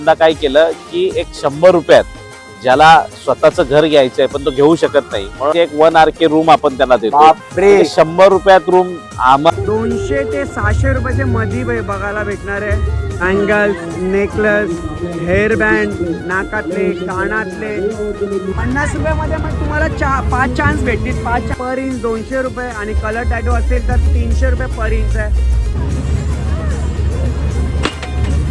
यंदा काय केलं की एक 100 रुपयात ज्याला स्वतःचं घर घ्यायचंय पण तो घेऊ शकत नाही म्हणून एक 1 RK रूम आपण त्यांना देतो. बापरे 100 रुपयात रूम 200 ते 600 रुपयाच्या मध्ये बघायला भेटणार आहे. अँगल्स, नेकलेस, हेअर बँड, नाकातले, कानातले 50 रुपयामध्ये मग तुम्हाला 5 चान्स भेटतील. 5 पर इंच 200 रुपये आणि कलर टॅटू असेल तर 300 रुपये पर इंच आहे.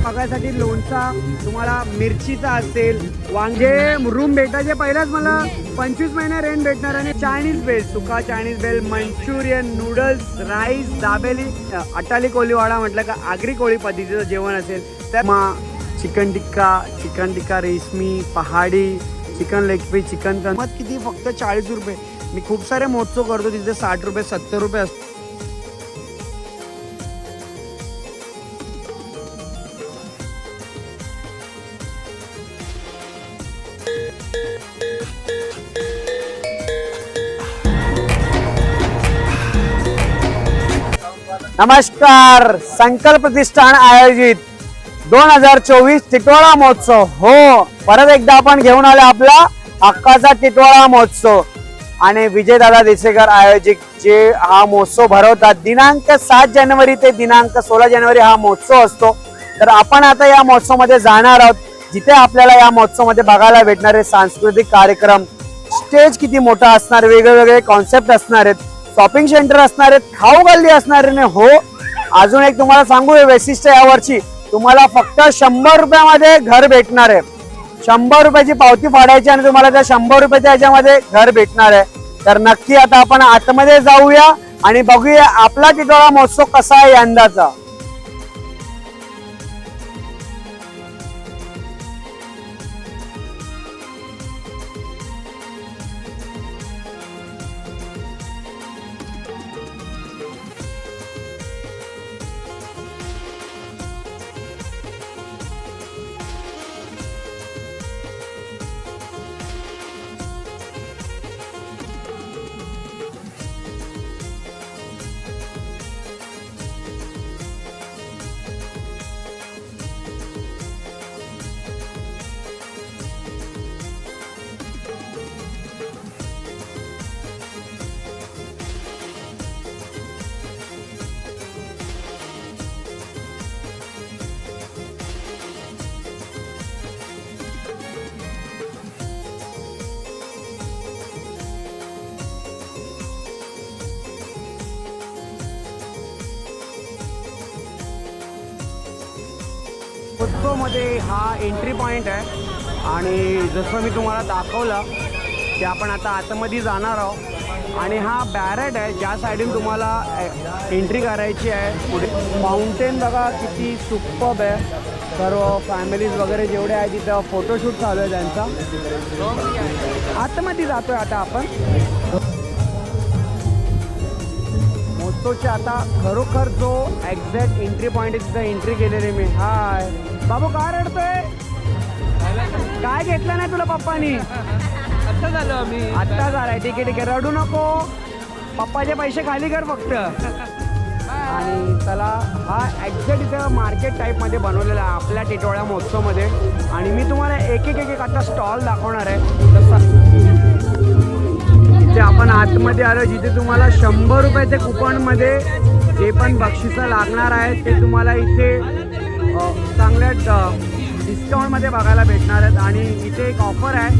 बघायसाठी लोणचा तुम्हाला मिरचीचा असेल, वांगे रूम भेटायचे. पहिलाच मला 25 महिने रेंट भेटणार आणि चायनीज बेल, सुका Chinese bhel, Manchurian, noodles, rice, dabeli, Atali Koliwada म्हटलं का आगरी कोळी पद्धतीचं जेवण असेल तर chicken tikka reshmi, pahadi, chicken leg piece, chicken किंमत किती फक्त 40 रुपये. मी खूप सारे महोत्सव करतो तिथे 60 रुपये 70 रुपये असतो. नमस्कार. संकल्प प्रतिष्ठान आयोजित 2024 टिटवाळा महोत्सव. हो, परत एकदा आपण घेऊन आलो आपला हक्काचा टिटवाळा महोत्सव आणि विजयदादा देसेकर आयोजित जे हा महोत्सव भरवतात. दिनांक 7 जानेवारी ते दिनांक 16 जानेवारी हा महोत्सव असतो. तर आपण आता या महोत्सवामध्ये जाणार आहोत, जिथे आपल्याला या महोत्सवामध्ये बघायला भेटणारे सांस्कृतिक कार्यक्रम, स्टेज किती मोठा असणार, वेगवेगळे कॉन्सेप्ट असणार आहेत, शॉपिंग सेंटर असणार आहेत, खाऊ गल्ली असणार आहे. हो, अजून एक तुम्हाला सांगू, वैशिष्ट्य यावर्षी तुम्हाला फक्त 100 रुपयामध्ये घर भेटणार आहे. 100 रुपयाची पावती फाडायची आणि तुम्हाला त्या 100 रुपयाच्या ह्याच्यामध्ये घर भेटणार आहे. तर नक्की आता आपण आतमध्ये जाऊया आणि बघूया आपला टिटवाळा महोत्सव कसा आहे यंदाचा. मध्ये हा एंट्री पॉइंट आहे आणि जसं मी तुम्हाला दाखवलं ते आपण आता आतमध्ये जाणार आहोत. आणि हा बॅरेट आहे, ज्या साईडून तुम्हाला एंट्री करायची आहे. पुढे फाउंटेन बघा किती सुपर्ब आहे. सर्व फॅमिलीज वगैरे जेवढे आहे तिथं फोटोशूट चालू आहे त्यांचा. आतमध्ये जातोय आता आपण महोत्सवच्या. आता खरोखर जो एक्झॅक्ट एंट्री पॉईंट आहे तिथं एंट्री केलेली मी. हाय बाबू, काय रडतोय? काय घेतलं नाही तुला पप्पानी? आता झालो आम्ही. आत्ता झालाय. ठीक आहे रडू नको, पप्पाचे पैसे खाली कर फक्त. आणि चला, हा एक्झॅक्ट इथं मार्केट टाईपमध्ये बनवलेला आहे आपल्या टिटवाळा महोत्सवमध्ये. आणि मी तुम्हाला एक एक आता स्टॉल दाखवणार आहे. तसं इथे आपण आतमध्ये आलो, जिथे तुम्हाला 100 रुपयाच्या कुपनमध्ये जे पण बक्षिसं लागणार आहेत ते तुम्हाला इथे चांगल्या डिस्काउंटमध्ये बघायला भेटणार आहेत. आणि इथे एक ऑफर आहे,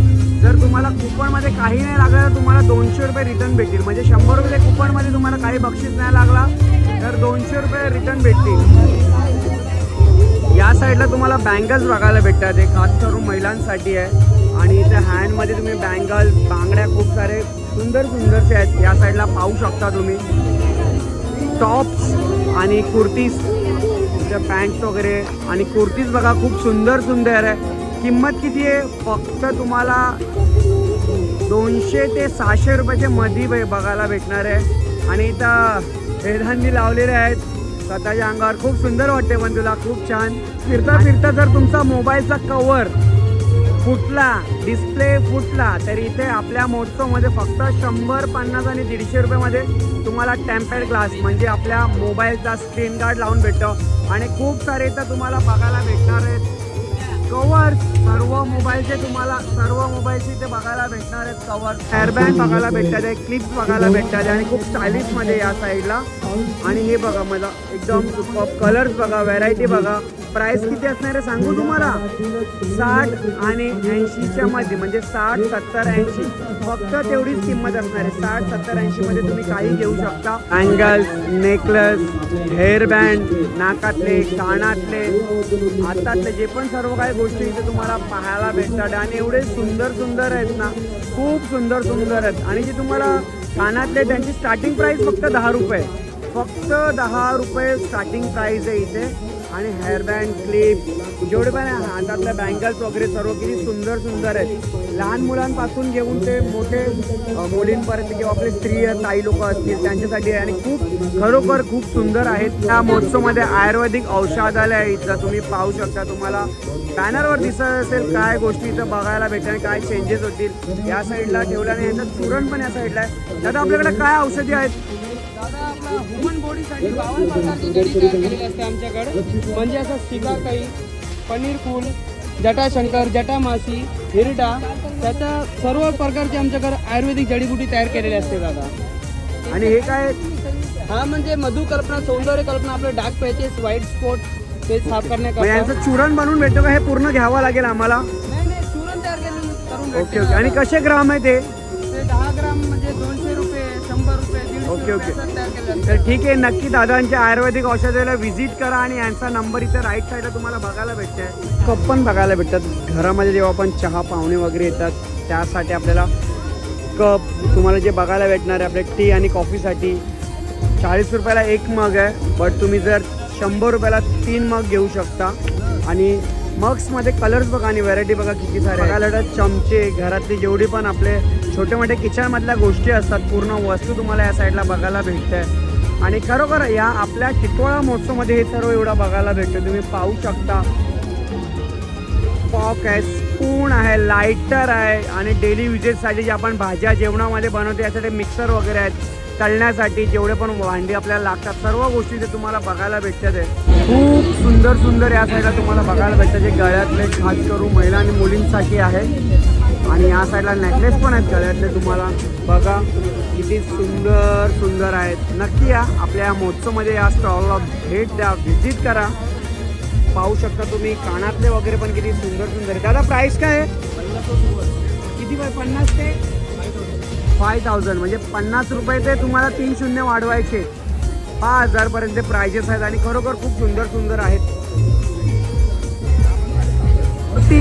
जर तुम्हाला कुपनमध्ये काही नाही लागलं तर तुम्हाला 200 रुपये रिटर्न भेटतील. म्हणजे 100 रुपये कुपनमध्ये तुम्हाला काही बक्षीस नाही लागला तर 200 रुपये रिटर्न भेटतील. या साईडला तुम्हाला बँगल्स बघायला भेटतात, एक खास करून महिलांसाठी आहे. आणि इथे हँडमध्ये तुम्ही बँगल्स, बांगड्या खूप सारे सुंदरसे आहेत. या साईडला पाहू शकता तुम्ही. टॉप्स आणि कुर्तीज, पॅन्ट्स वगैरे आणि कुर्तीज बघा खूप सुंदर आहे. किंमत किती आहे? फक्त तुम्हाला 200 ते 600 रुपयाच्या मध्ये बघायला भेटणार आहे. आणि इथं वेदांनी लावलेले आहेत स्वतःच्या अंगावर. खूप सुंदर वाटते पण तुला, खूप छान. फिरता जर तुमचा मोबाईलचा कवर फुटला, डिस्प्ले फुटला, तर इथे आपल्या महोत्सवमध्ये फक्त 100, 50 आणि 150 रुपयामध्ये तुम्हाला टेम्पर्ड ग्लास म्हणजे आपल्या मोबाईलचा स्क्रीन गार्ड लावून भेटतो. आणि खूप सारे इथं तुम्हाला बघायला भेटणार आहेत. सर्व मोबाईलचे इथे बघायला भेटणार आहेत. कव्हर, हेअरबँड बघायला भेटतात आहे, क्लिप्स बघायला भेटतात आहे आणि खूप स्टायलिश मध्ये या साईडला. आणि हे बघा मला एकदम कलर्स बघा, व्हरायटी बघा. प्राइस किती असणार आहे सांगू तुम्हाला, 60 आणि 80च्या मध्ये, म्हणजे 60, 70, 80 फक्त तेवढीच किंमत असणार आहे. 60, 70, 80 मध्ये तुम्ही काही घेऊ शकता. अँगल्स, नेकलेस, हेअरबँड, नाकातले, कानातले, हातातले, जे पण सर्व काही गोष्टी इथे तुम्हाला पाहायला भेटतात. आणि एवढे सुंदर सुंदर आहेत ना, खूप सुंदर सुंदर आहेत. आणि जे तुम्हाला कानातले त्यांची स्टार्टिंग प्राइस फक्त 10 रुपये, फक्त 10 रुपये स्टार्टिंग प्राइस आहे इथे. आणि हेअरबँड, क्लिप, जेवढे पण हातातल्या बँगल्स वगैरे सर्व किती सुंदर सुंदर आहेत. लहान मुलांपासून घेऊन ते मोठे मुलींपर्यंत किंवा आपले स्त्री ताई लोक असतील त्यांच्यासाठी आहे. आणि खूप खरोखर खूप सुंदर आहेत. त्या महोत्सवमध्ये आयुर्वेदिक औषधालय आहे इथं तुम्ही पाहू शकता. तुम्हाला बॅनरवर दिसत असेल काय गोष्टी इथं बघायला भेटतील आणि काय चेंजेस होतील. या साईडला ठेवल्याने यांचं चूरण पण या साईडला आहे. दादा आपल्याकडे काय औषधी आहेत? दादा आपला ह्युमन बॉडीसाठी 52 प्रकारची जडी तयार केलेली असते आमच्याकडे. म्हणजे असं शिकाकाई, पनीर फूल, जटाशंकर, जटामासी, हिरडा, त्याच्या सर्व प्रकारची आमच्याकडे आयुर्वेदिक जडीबुटी तयार केलेली असते दादा. आणि हे काय? हा म्हणजे मधुकल्पना, सौंदर्य कल्पना, आपले डार्क पॅचेस, व्हाईट स्पॉट ते साफ करण्याकरता. यांचं चूरण बनवून भेटतो का? हे पूर्ण घ्यावं लागेल आम्हाला? नाही चूर्ण तयार करून ओके ओके. आणि कसे ग्राम आहे ते? 10 ग्राम म्हणजे 200 रुपये, 100 रुपये, 150 ओके, ओके. रुपये तयार केले तर ठीक आहे, नक्की दादांच्या आयुर्वेदिक औषधाला व्हिजिट करा. आणि यांचा नंबर इथे राईट साईडला तुम्हाला बघायला भेटतोय. कप पण बघायला भेटतात घरामध्ये जेव्हा आपण चहा पाहुणे वगैरे येतात त्यासाठी आपल्याला कप तुम्हाला जे बघायला भेटणार आहे आपल्या टी आणि कॉफीसाठी. 40 रुपयाला एक मग आहे, बट तुम्ही जर 100 रुपयाला 3 मग घेऊ शकता. आणि मग्समध्ये कलर्स बघा आणि व्हरायटी बघा किती सारे बघायला भेटतात. चमचे, घरातली जेवढी पण आपले छोटे मोठे किचनमधल्या गोष्टी असतात पूर्ण वस्तू तुम्हाला या साईडला बघायला भेटते. आणि खरोखर या आपल्या टिटवाळा महोत्सवमध्ये हे सर्व एवढं बघायला भेटतं. तुम्ही पाहू शकता फॉक आहे, स्पून आहे, लायटर आहे आणि डेली युजेससाठी जे आपण भाज्या जेवणामध्ये बनवतो यासाठी मिक्सर वगैरे आहेत. तळण्यासाठी जेवढे पण भांडी आपल्याला लागतात सर्व गोष्टी ते तुम्हाला बघायला भेटतात आहे. खूप सुंदर सुंदर या साईडला तुम्हाला बघायला भेटतात. जे गळ्यातले खास करून महिला आणि मुलींसाठी आहे. आणि या साईडला नेकलेस पण आहेत गळ्यातले. तुम्हाला बघा किती सुंदर सुंदर आहेत. नक्की या आपल्या या महोत्सवमध्ये या स्टॉलला भेट द्या, व्हिजिट करा. पाहू शकता तुम्ही कानातले वगैरे पण किती सुंदर सुंदर आहे. दादा प्राइस काय आहे? किती? 50 ते 5000, म्हणजे 50 रुपये ते तुम्हाला 3 शून्य वाढवायचे. 5000 पर्यंत प्राइजेस आहेत. आणि खरोखर खूप सुंदर सुंदर आहेत.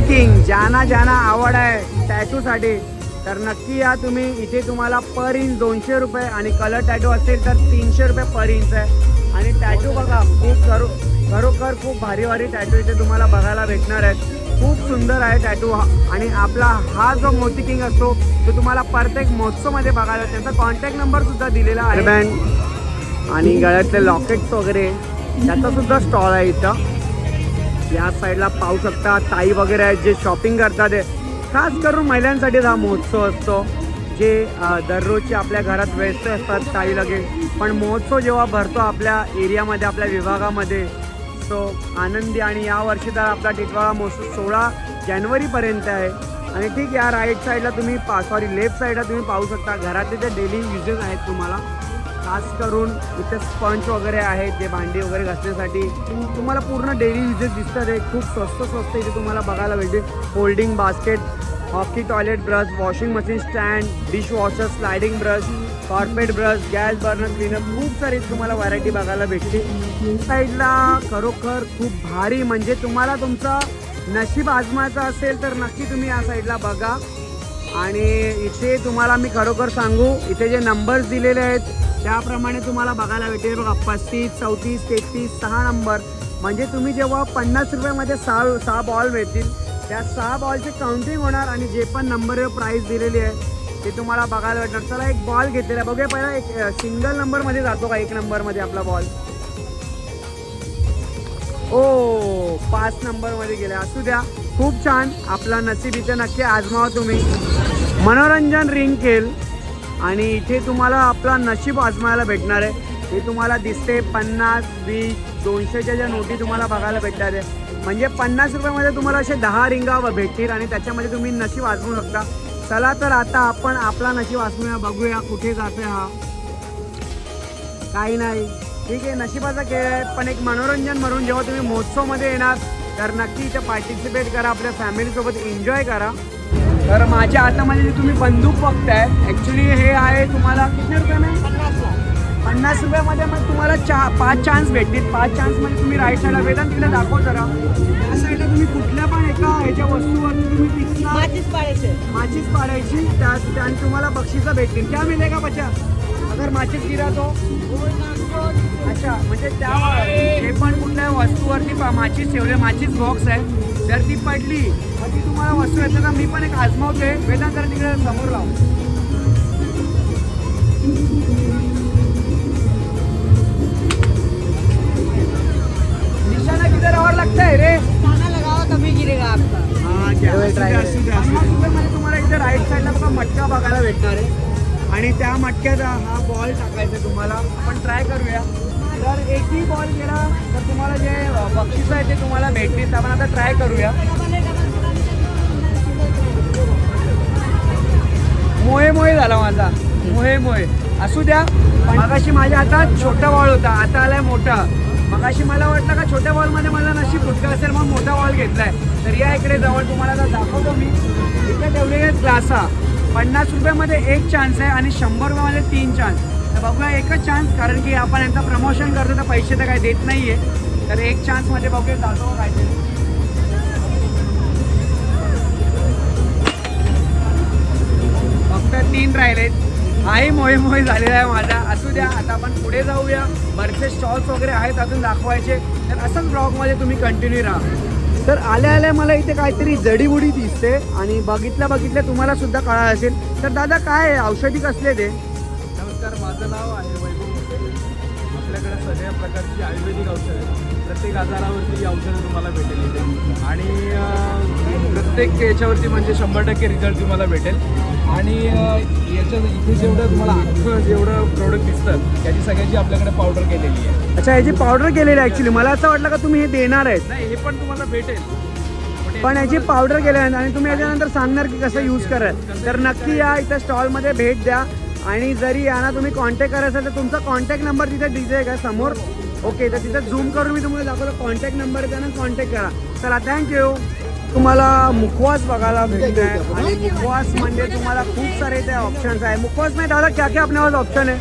किंग ज्यांना आवड आहे टॅटूसाठी तर नक्की या तुम्ही. इथे तुम्हाला पर इंच 200 रुपये आणि कलर टॅटू असेल तर 300 रुपये पर इंच आहे. आणि टॅटू बघा खूप खरोखर खूप भारी भारी टॅटू इथे तुम्हाला बघायला भेटणार आहेत. खूप सुंदर आहे टॅटू. आणि आपला हा जो मोती किंग असतो तो तुम्हाला प्रत्येक महोत्सवमध्ये बघायला. त्यांचा कॉन्टॅक्ट नंबर सुद्धा दिलेला आहे. बँड आणि गळ्यातले लॉकेट्स वगैरे त्याचा सुद्धा स्टॉल आहे इथं. या साईडला पाहू शकता ताई वगैरे आहेत जे शॉपिंग करतात. खास करून महिलांसाठी हा महोत्सव असतो. जे दररोजचे आपल्या घरात व्यस्त असतात ताई लगे, पण महोत्सव जेव्हा भरतो आपल्या एरियामध्ये आपल्या विभागामध्ये सो आनंदी. आणि यावर्षी तर आपला टिटवाळा महोत्सव 16 जानेवारीपर्यंत आहे. आणि ठीक या राईट साईडला तुम्ही लेफ्ट साईडला तुम्ही पाहू शकता घरातले जे डेली युजेस आहेत तुम्हाला. खास करून इथे स्पंज वगैरे आहेत जे भांडी वगैरे घासण्यासाठी तुम्हाला पूर्ण डेली युजेस दिसतात. आहे खूप स्वस्त इथे तुम्हाला बघायला भेटेल. Folding basket, hockey toilet brush, washing machine stand, dish washer, sliding brush, carpet brush, gas burner cleaner, खूप सारी तुम्हाला व्हरायटी बघायला भेटते. साईडला खरोखर खूप भारी, म्हणजे तुम्हाला तुमचं नशीब आजमायचं असेल तर नक्की तुम्ही या साईडला बघा. आणि इथे तुम्हाला मी खरोखर सांगू इथे जे नंबर्स दिलेले आहेत त्याप्रमाणे तुम्हाला बघायला भेटेल बघा. 35, 34, 33, 6 नंबर. म्हणजे तुम्ही जेव्हा 50 रुपयामध्ये 6 बॉल मिळतील त्या 6 बॉलची काउंटिंग होणार. आणि जे पण नंबर प्राईस दिलेली आहे ते तुम्हाला बघायला भेटणार. चला एक बॉल घेतलेला बघूया पहिला. एक सिंगल नंबरमध्ये जातो का? 1 नंबरमध्ये आपला बॉल. ओ 5 नंबरमध्ये गेले. असू द्या, खूप छान. आपला नसीब इथे नक्की आजमावा तुम्ही. मनोरंजन रिंग खेळ आणि इथे तुम्हाला आपला नशीब आजमायला भेटणार आहे. हे तुम्हाला दिसते 50, 20, 200च्या ज्या नोटी तुम्हाला बघायला भेटणार आहे. म्हणजे 50 रुपयामध्ये तुम्हाला असे 10 रिंगा भेटतील आणि त्याच्यामध्ये तुम्ही नशीब आजमू शकता. चला तर आता आपण आपला नशीब आजमूया, बघूया कुठे जातोय हा. काही नाही, ठीक आहे, नशिबाचा खेळ आहे. पण एक मनोरंजन म्हणून जेव्हा तुम्ही महोत्सवमध्ये येणार तर नक्की इथे पार्टिसिपेट करा, आपल्या फॅमिलीसोबत एन्जॉय करा. तर माझ्या हातामध्ये जे तुम्ही बंदूक बघताय ॲक्च्युली हे आहे तुम्हाला किती रुपये में 50 रुपयामध्ये मग तुम्हाला 5 चान्स भेटतील. 5 चान्समध्ये तुम्ही राईट साईडला वेदांत तिला दाखव जरा. त्या साईडला तुम्ही कुठल्या पण एका ह्याच्या वस्तूवरती तुम्ही पिसला माचीस पाडायची आणि तुम्हाला बक्षिसं भेटतील. क्या मिलेगा बच्चा अगर माचीस गिरा तो? अच्छा, म्हणजे त्या हे पण कुठल्या वस्तूवरती माचीस ठेवले, माचीस बॉक्स आहे, जर ती पडली मग ती तुम्हाला वस्तू येते ना. मी पण एक आजमावते, वेदांत जरा तिकडे समोर लावू. निशाणा किधर और लगता है रे? लगाओ तभी गिरेगा आपका. हाँ, क्या? 50 रुपयामध्ये तुम्हाला इथे राईट साईडला बघा मटका बघायला भेटणार आहे आणि त्या मटक्यात हा बॉल टाकायचा तुम्हाला. आपण ट्राय करूया. जर एकही बॉल गेला तर तुम्हाला जे बक्षीस आहे ते तुम्हाला भेटतील. आपण आता ट्राय करूया. मोहे झाला माझा, मोहे असू द्या. मगाशी माझ्या हातात छोटा बॉल होता, आता आलाय मोठा. मगाशी मला वाटलं का छोट्या बॉलमध्ये मला नशीब फुटका असेल म्हणून मोठा बॉल घेतलाय. तर या इकडे जवळ तुम्हाला आता दाखवतो मी. इथे ठेवलेले ग्लासा 50 रुपयामध्ये 1 चान्स आहे आणि 100 रुपयामध्ये 3 चान्स. तर बघूया एकच चान्स, कारण की आपण यांचं प्रमोशन करतो तर पैसे तर काही देत नाहीये. तर 1 चान्समध्ये बघूया जातो काय ते. फक्त 3 राहिलेत. हाही मोहे झालेला आहे माझा. असू द्या, आता आपण पुढे जाऊया. बरेचसे स्टॉल्स वगैरे आहेत अजून दाखवायचे. तर असंच ब्लॉगमध्ये तुम्ही कंटिन्यू राहा. तर आल्या मला इथे काहीतरी जडीबुडी दिसते आणि बघितल्या तुम्हाला सुद्धा कळालं असेल. तर दादा काय औषधी कसले ते? नमस्कार, माझं नाव आहे वैभव मुसे. आपल्याकडे सगळ्या प्रकारची आयुर्वेदिक औषधं आहेत. प्रत्येक आजारावरती ही औषधं तुम्हाला भेटेल इथे आणि प्रत्येक याच्यावरती म्हणजे 100% रिझल्ट तुम्हाला भेटेल. आणि याच्या इथे जेवढं तुम्हाला अख्खं जेवढं प्रोडक्ट दिसतं त्याची सगळ्याची आपल्याकडे पावडर केलेली आहे. अच्छा, याची पावडर केलेली आहे. ॲक्च्युली मला असं वाटलं का तुम्ही हे देणार आहेत. नाही, हे पण तुम्हाला भेटेल, पण याची पावडर केली आहे आणि तुम्ही याच्यानंतर सांगणार की कसं यूज कराल. तर नक्की या इथं स्टॉलमध्ये भेट द्या. आणि जरी यांना तुम्ही कॉन्टॅक्ट करायचं तर तुमचा कॉन्टॅक्ट नंबर तिथे दिसेल का समोर? ओके, तर तिथं झूम करून मी तुम्हाला दाखवलं. कॉन्टॅक्ट नंबर आहे, त्यांना कॉन्टॅक्ट करा. चला, थँक्यू. तुम्हाला मुखवास बघायला भेटत आहे आणि मुखवास म्हणजे तुम्हाला खूप सारे ते ऑप्शन्स आहे. मुखवास में दादा क्या क्या अपने पास ऑप्शन है?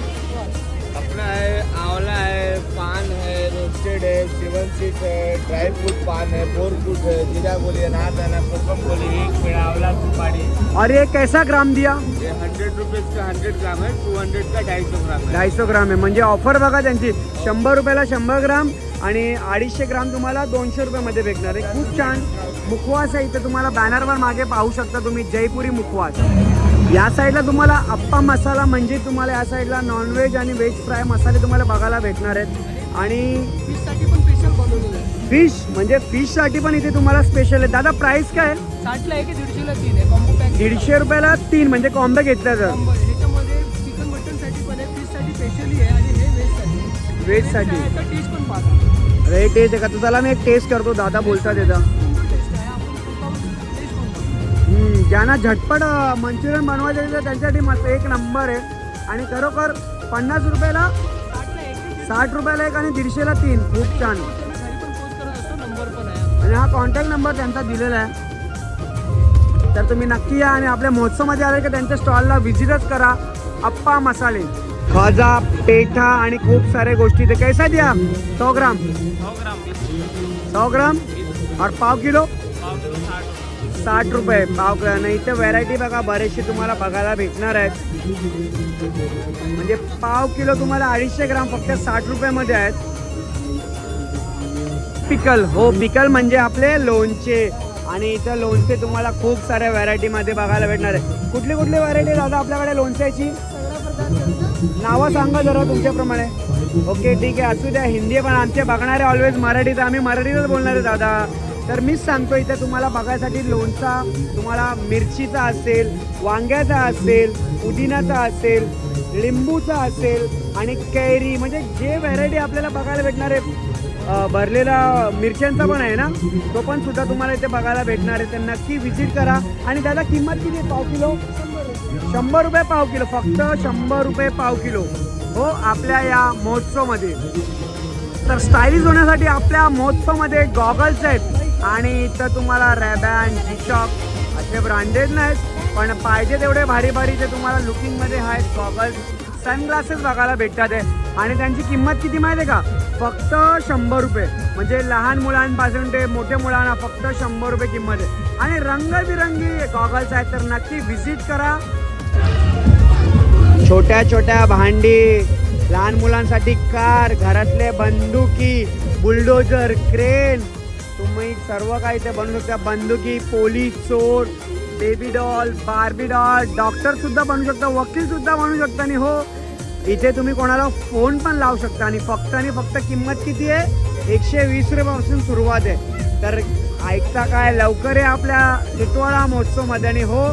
अपना है आंवला है, पान है, रोस्टेड है, 7 सीट है, ड्राई फ्रूट पान है, 4 फ्रूट है, जीरा गोली, अनारदाना, कोकम गोली, 1 पेड़ा आंवला सुपारी. और ये कैसा ग्राम दिया? ये 100 रुपीज़ का 100 ग्राम है, 200 का 250 ग्राम है. 250 ग्राम आहे. म्हणजे ऑफर बघा त्यांची. 100 रुपयाला 100 ग्राम आणि 250 ग्राम तुम्हाला 200 रुपयामध्ये भेटणार आहे. खूप छान मुखवास आहे. इथे तुम्हाला बॅनरवर मागे पाहू शकता तुम्ही, जयपुरी मुखवास. या साईडला तुम्हाला अप्पा मसाला म्हणजे तुम्हाला या साईडला नॉनव्हेज आणि व्हेज फ्राय मसाले तुम्हाला बघायला भेटणार आहेत. आणि फिशसाठी पण स्पेशल बनवलेलं आहे. फिश म्हणजे फिशसाठी पण इथे तुम्हाला स्पेशल आहे. दादा प्राइस काय? 60ला 1 आहे, 150ला 3 आहे. कॉम्बो पॅक 150 रुपयाला 3 म्हणजे कॉम्बो घेतला तर. ह्याच्यामध्ये चिकन मटनसाठी पण आहे, फिशसाठी स्पेशली आहे आणि हे व्हेजसाठी. व्हेजसाठी याचा टेस्ट पण पाहता. अरे टेस्ट आहे का? तर चला मी एक टेस्ट करतो. दादा बोलतात त्याचा. ज्यांना झटपट मंचुरियन बनवायचं आहे त्यांच्यासाठी मस्त एक नंबर आहे. आणि खरोखर 50 रुपयाला 60 रुपयाला 1 आणि 150ला 3. खूप छान. आणि हा कॉन्टॅक्ट नंबर त्यांचा दिलेला आहे. तर तुम्ही नक्की या आणि आपल्या महोत्सवमध्ये आले की त्यांच्या स्टॉलला व्हिजिटच करा. अप्पा मसाले, खाजा, पेठा आणि खूप साऱ्या गोष्टी. ते कैसा द्या? 100 ग्राम 100 ग्राम और पाव किलो 60 रुपये पाव किलो. नाही इथे व्हरायटी बघा बरेचशी तुम्हाला बघायला भेटणार आहेत. म्हणजे पाव किलो तुम्हाला 250 ग्राम फक्त 60 रुपयामध्ये आहेत. पिकल, हो पिकल म्हणजे आपले लोणचे. आणि इथं लोणचे तुम्हाला खूप साऱ्या व्हरायटीमध्ये बघायला भेटणार आहे. कुठली कुठली व्हरायटी दादा आपल्याकडे लोणच्याची? नावं सांगा जरा तुमच्याप्रमाणे. ओके ठीक आहे, असू द्या. हिंदी पण आमचे बघणारे ऑलवेज मराठी, तर आम्ही मराठीतच बोलणार आहे दादा. तर मीच सांगतो इथे तुम्हाला बघायसाठी लोणचा तुम्हाला मिरचीचा असेल, वांग्याचा असेल, पुदिनाचा असेल, लिंबूचा असेल आणि कैरी, म्हणजे जे व्हरायटी आपल्याला बघायला भेटणार आहे भरलेला मिरच्यांचा पण आहे ना, तो पण सुद्धा तुम्हाला इथे बघायला भेटणार आहे. तर नक्की व्हिजिट करा. आणि त्याला किंमत किती आहे पाव किलो? 100 रुपये पाव किलो, फक्त 100 रुपये पाव किलो हो आपल्या या महोत्सवमध्ये. तर स्टाईलिश होण्यासाठी आपल्या महोत्सवमध्ये गॉगल्स आहेत आणि इथं तुम्हाला रॅबॅन, जी-शॉक असे ब्रँडेड नाहीत पण पाहिजे तेवढे भारी भारी जे तुम्हाला लुकिंगमध्ये आहेत गॉगल्स, सनग्लासेस बघायला भेटतात आहे. आणि त्यांची किंमत किती माहिती आहे का? फक्त 100 रुपये. म्हणजे लहान मुलांपासून ते मोठ्या मुलांना फक्त 100 रुपये किंमत आहे. आणि रंगबिरंगी गॉगल्स आहेत. तर नक्की व्हिजिट करा. छोट्या छोट्या भांडी, लहान मुलांसाठी कार, घरातले बंदुकी, बुलडोजर, क्रेन, तुम्ही सर्व काही ते बनवू शकता. बंदुकी, पोलीस, चोर, baby doll, Barbie doll, doctor सुद्धा बनवू शकता, वकील सुद्धा बनवू शकता. आणि हो इथे तुम्ही कोणाला फोन पण लावू शकता. आणि फक्त किंमत किती आहे? 120 रुपयापासून सुरुवात आहे. तर ऐकता काय, लवकर आहे आपल्या टिटवाळा महोत्सवमध्ये. आणि हो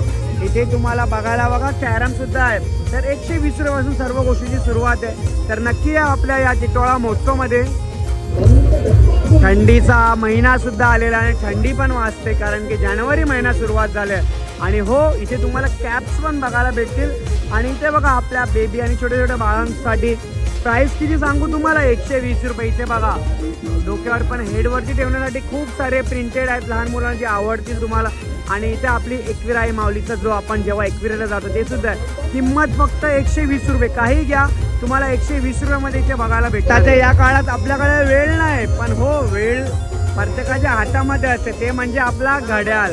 इथे तुम्हाला बघायला बघा कॅरम सुद्धा आहे. तर 120 रुपयापासून सर्व गोष्टीची सुरुवात आहे. तर नक्की या आपल्या या टिटवाळा महोत्सवमध्ये. थंडीचा महिना सुद्धा आलेला आहे. थंडी पण वाजते कारण की जानेवारी महिना सुरुवात झाली आहे. आणि हो इथे तुम्हाला कॅप्स पण बघायला भेटतील. आणि इथे बघा आपल्या बेबी आणि छोट्या छोट्या बाळांसाठी प्राईस किती सांगू तुम्हाला? 120 रुपये. इथे बघा डोक्यावर पण हेडवरती ठेवण्यासाठी खूप सारे प्रिंटेड आहेत, लहान मुलांची आवडतील तुम्हाला. आणि इथे आपली एकविरा आहे माऊलीचा, जो आपण जेव्हा एकविराला जातो ते सुद्धा आहे. किंमत फक्त 120 रुपये. काही घ्या तुम्हाला 120 रुपयामध्ये इथे बघायला भेटतात. या काळात आपल्याकडे वेळ नाही पण हो वेळ प्रत्येकाच्या हातामध्ये असते, ते म्हणजे आपला घड्याळ,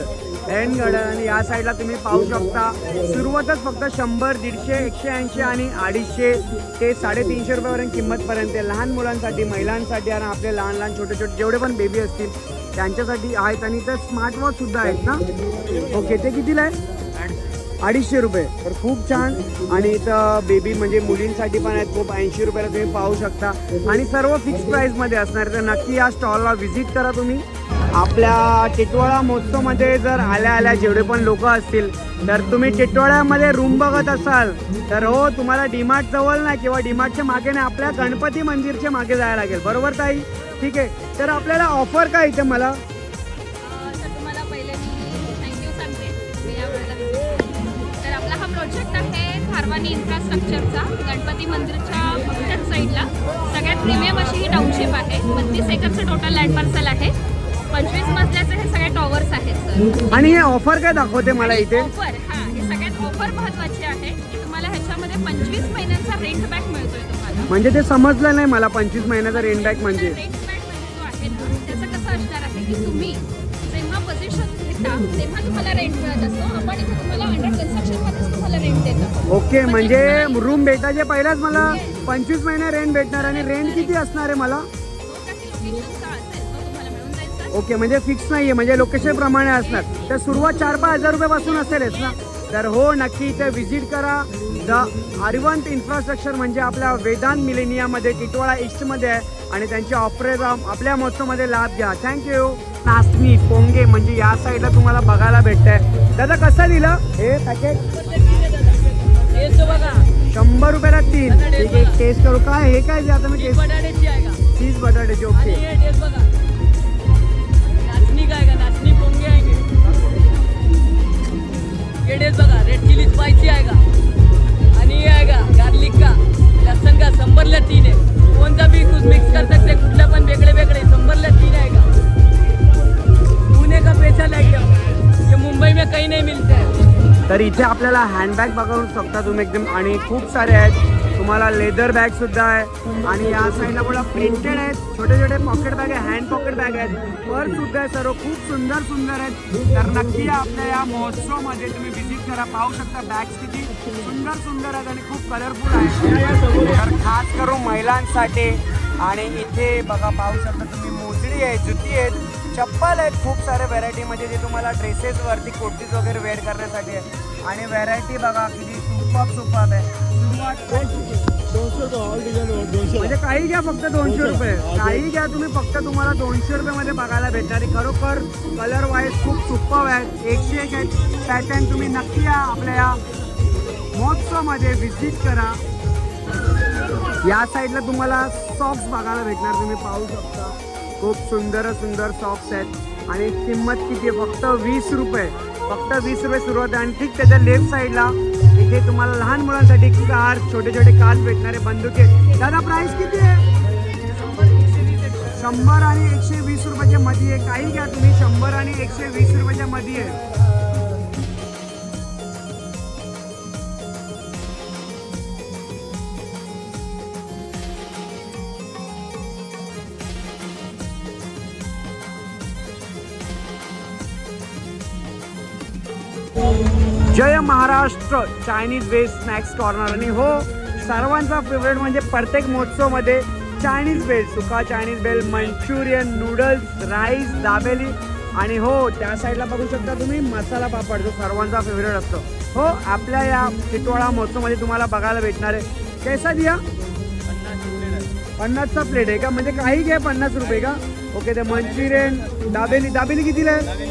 हँड घड्याळ. आणि या साईडला तुम्ही पाहू शकता सुरुवातच फक्त 100, 150, 180 आणि 250 ते 350 रुपयापर्यंत किंमतपर्यंत. लहान मुलांसाठी, महिलांसाठी आणि आपले लहान लहान छोटे छोटे जेवढे पण बेबी असतील त्यांच्यासाठी आहेत. आणि इथं स्मार्ट वॉच सुद्धा आहेत ना. ओके, ते कितीला आहे? 250 रुपये. तर खूप छान. आणि इथं बेबी म्हणजे मुलींसाठी पण आहेत खूप, 80 रुपयाला तुम्ही पाहू शकता. आणि सर्व फिक्स प्राईसमध्ये असणार. तर नक्की या स्टॉलला व्हिजिट करा तुम्ही. आपल्या टिटवाळा महोत्सवमध्ये जर आल्या जेवढे पण लोक असतील तर तुम्ही टिटवाळ्यामध्ये रूम बघत असाल तर हो तुम्हाला डीमार्ट जवळ नाही किंवा डीमार्टच्या मागे नाही, आपल्या गणपती मंदिरच्या मागे जायला लागेल. बरोबर ताई? ठीक आहे. तर आपल्याला ऑफर काय इथे मला? तर तुम्हाला पहिले मी थँक्यू सांगते मी यावेळेला. तर आपला हा प्रोजेक्ट आहे धारवानी इन्फ्रास्ट्रक्चरचा, गणपती मंदिरच्या पश्चिम साईडला. सगळ्यात प्रीमियम अशी ही टाउनशिप आहे. 32 एकरचं टोटल लँड पार्सल आहे. 25 मजल्याचे हे सगळे टॉवर्स आहेत सर. आणि हे ऑफर काय दाखवते मला इथे? ऑफर हे सगळ्यात ऑफर महत्त्वाची आहे की तुम्हाला ह्याच्यामध्ये 25 महिन्यांचा रेंट बॅक मिळतोय तुम्हाला. म्हणजे ते समजलं नाही मला 25 महिन्याचा रेंट बॅक म्हणजे. रेंट बॅक म्हणजे जो आहे ना त्याचं कसं असणार आहे की तुम्ही जेव्हा पोझिशन घेता तेव्हा तुम्हाला रेंट मिळत असतो. आपण इथे तुम्हाला अंडर कन्स्ट्रक्शनमध्येच तुम्हाला रेंट देतो. ओके, म्हणजे रूम भेटायचे पहिलाच मला 25 महिने रेंट भेटणार. आणि रेंट किती असणार आहे मला? ओके, म्हणजे फिक्स नाही आहे, म्हणजे लोकेशन प्रमाणे असणार. तर सुरुवात 4-5 हजार रुपयापासून असेलच ना. तर हो नक्की इथे व्हिजिट करा. द अरिवंत इन्फ्रास्ट्रक्चर म्हणजे आपल्या वेदांत मिलेनियामध्ये टिटवाळा ईस्टमध्ये आहे. आणि त्यांचे ऑफर आपल्या महोत्सवमध्ये लाभ घ्या. थँक्यू. नाचणी, पोंगे म्हणजे या साईडला तुम्हाला बघायला भेटत आहे. दादा कसं दिलं हे पॅकेट? 100 रुपयाला 3. ठीक आहे, टेस्ट करू. काय हे काय आता मी टेस्ट? चीज बटाट्याची. ओके, नाचनी पोंगे आएंगे, ये डेज बघा. रेड चिली स्पाइसी आएगा आणि ये आएगा गार्लिक का, लहसुन का. 100ला 3 है. कौन सा भी कुछ मिक्स कर सकते, कुठला पण वेगळे वेगळे. 100ला 3 आएगा. पुणे का पैसा लगे, ये मुंबई में कहीं नहीं मिलते है. तर इथे आपल्याला हँडबॅग बघू शकता तुम्ही एकदम. आणि खूप सारे आहेत. तुम्हाला लेदर बॅग सुद्धा आहे. आणि या साईडला मला प्रिंटेड आहेत, छोटे छोटे पॉकेट बॅग आहे, हँड पॉकेट बॅग आहेत, पर्स सुद्धा आहे. सर्व खूप सुंदर सुंदर आहेत. तर नक्की आपल्या या महोत्सवमध्ये तुम्ही व्हिजिट करा. पाहू शकता बॅग्स किती सुंदर सुंदर आहेत आणि खूप कलरफुल आहेत. तर खास करून महिलांसाठी. आणि इथे बघा पाहू शकता तुम्ही मोजडी आहे, जुती आहेत, चप्पल आहेत, खूप सारे व्हरायटीमध्ये जे तुम्हाला ड्रेसेसवरती कुर्तीज वगैरे वेअर करण्यासाठी आहे. आणि व्हरायटी बघा किती सुपाप आहे. म्हणजे काही घ्या फक्त 200 रुपये. काही घ्या तुम्ही फक्त तुम्हाला 200 रुपयामध्ये बघायला भेटणारी खरोखर कलर वाईज खूप सुपर आहेत. 101 आहेत पॅटर्न. तुम्ही नक्की या आपल्या या महोत्सवमध्ये व्हिजिट करा. या साईडला तुम्हाला सॉक्स बघायला भेटणार, तुम्ही पाहू शकता. खूप सुंदर सुंदर सॉक्स आहेत आणि किंमत किती आहे? फक्त 20 रुपये. फक्त 20 रुपये सुरुवात आहे. आणि ठीक त्याच्या लेफ्ट साईडला इथे तुम्हाला लहान मुलांसाठी कार, छोटे छोटे कार भेटणारे बंदुके. दादा प्राइस किती आहे? 100 आणि 120 रुपयाच्या मध्ये आहे. काही घ्या तुम्ही, 100 आणि 120 रुपयाच्या मध्ये आहे. जय Maharashtra Chinese veg snacks corner. आणि हो, सर्वांचा फेवरेट म्हणजे प्रत्येक महोत्सवमध्ये चायनीज बेल, सुका Chinese bhel, Manchurian, noodles, rice, dabeli. आणि हो, त्या साईडला बघू शकता तुम्ही मसाला पापड, जो सर्वांचा फेवरेट असतो. हो, आपल्या या टिटवाळा महोत्सवमध्ये तुम्हाला बघायला भेटणार आहे. कैसा दिया? 50चा प्लेट आहे का? म्हणजे काही घ्या 50 रुपये का? ओके. ते मंचुरियन, दाबेली. दाबेली कितीला आहे?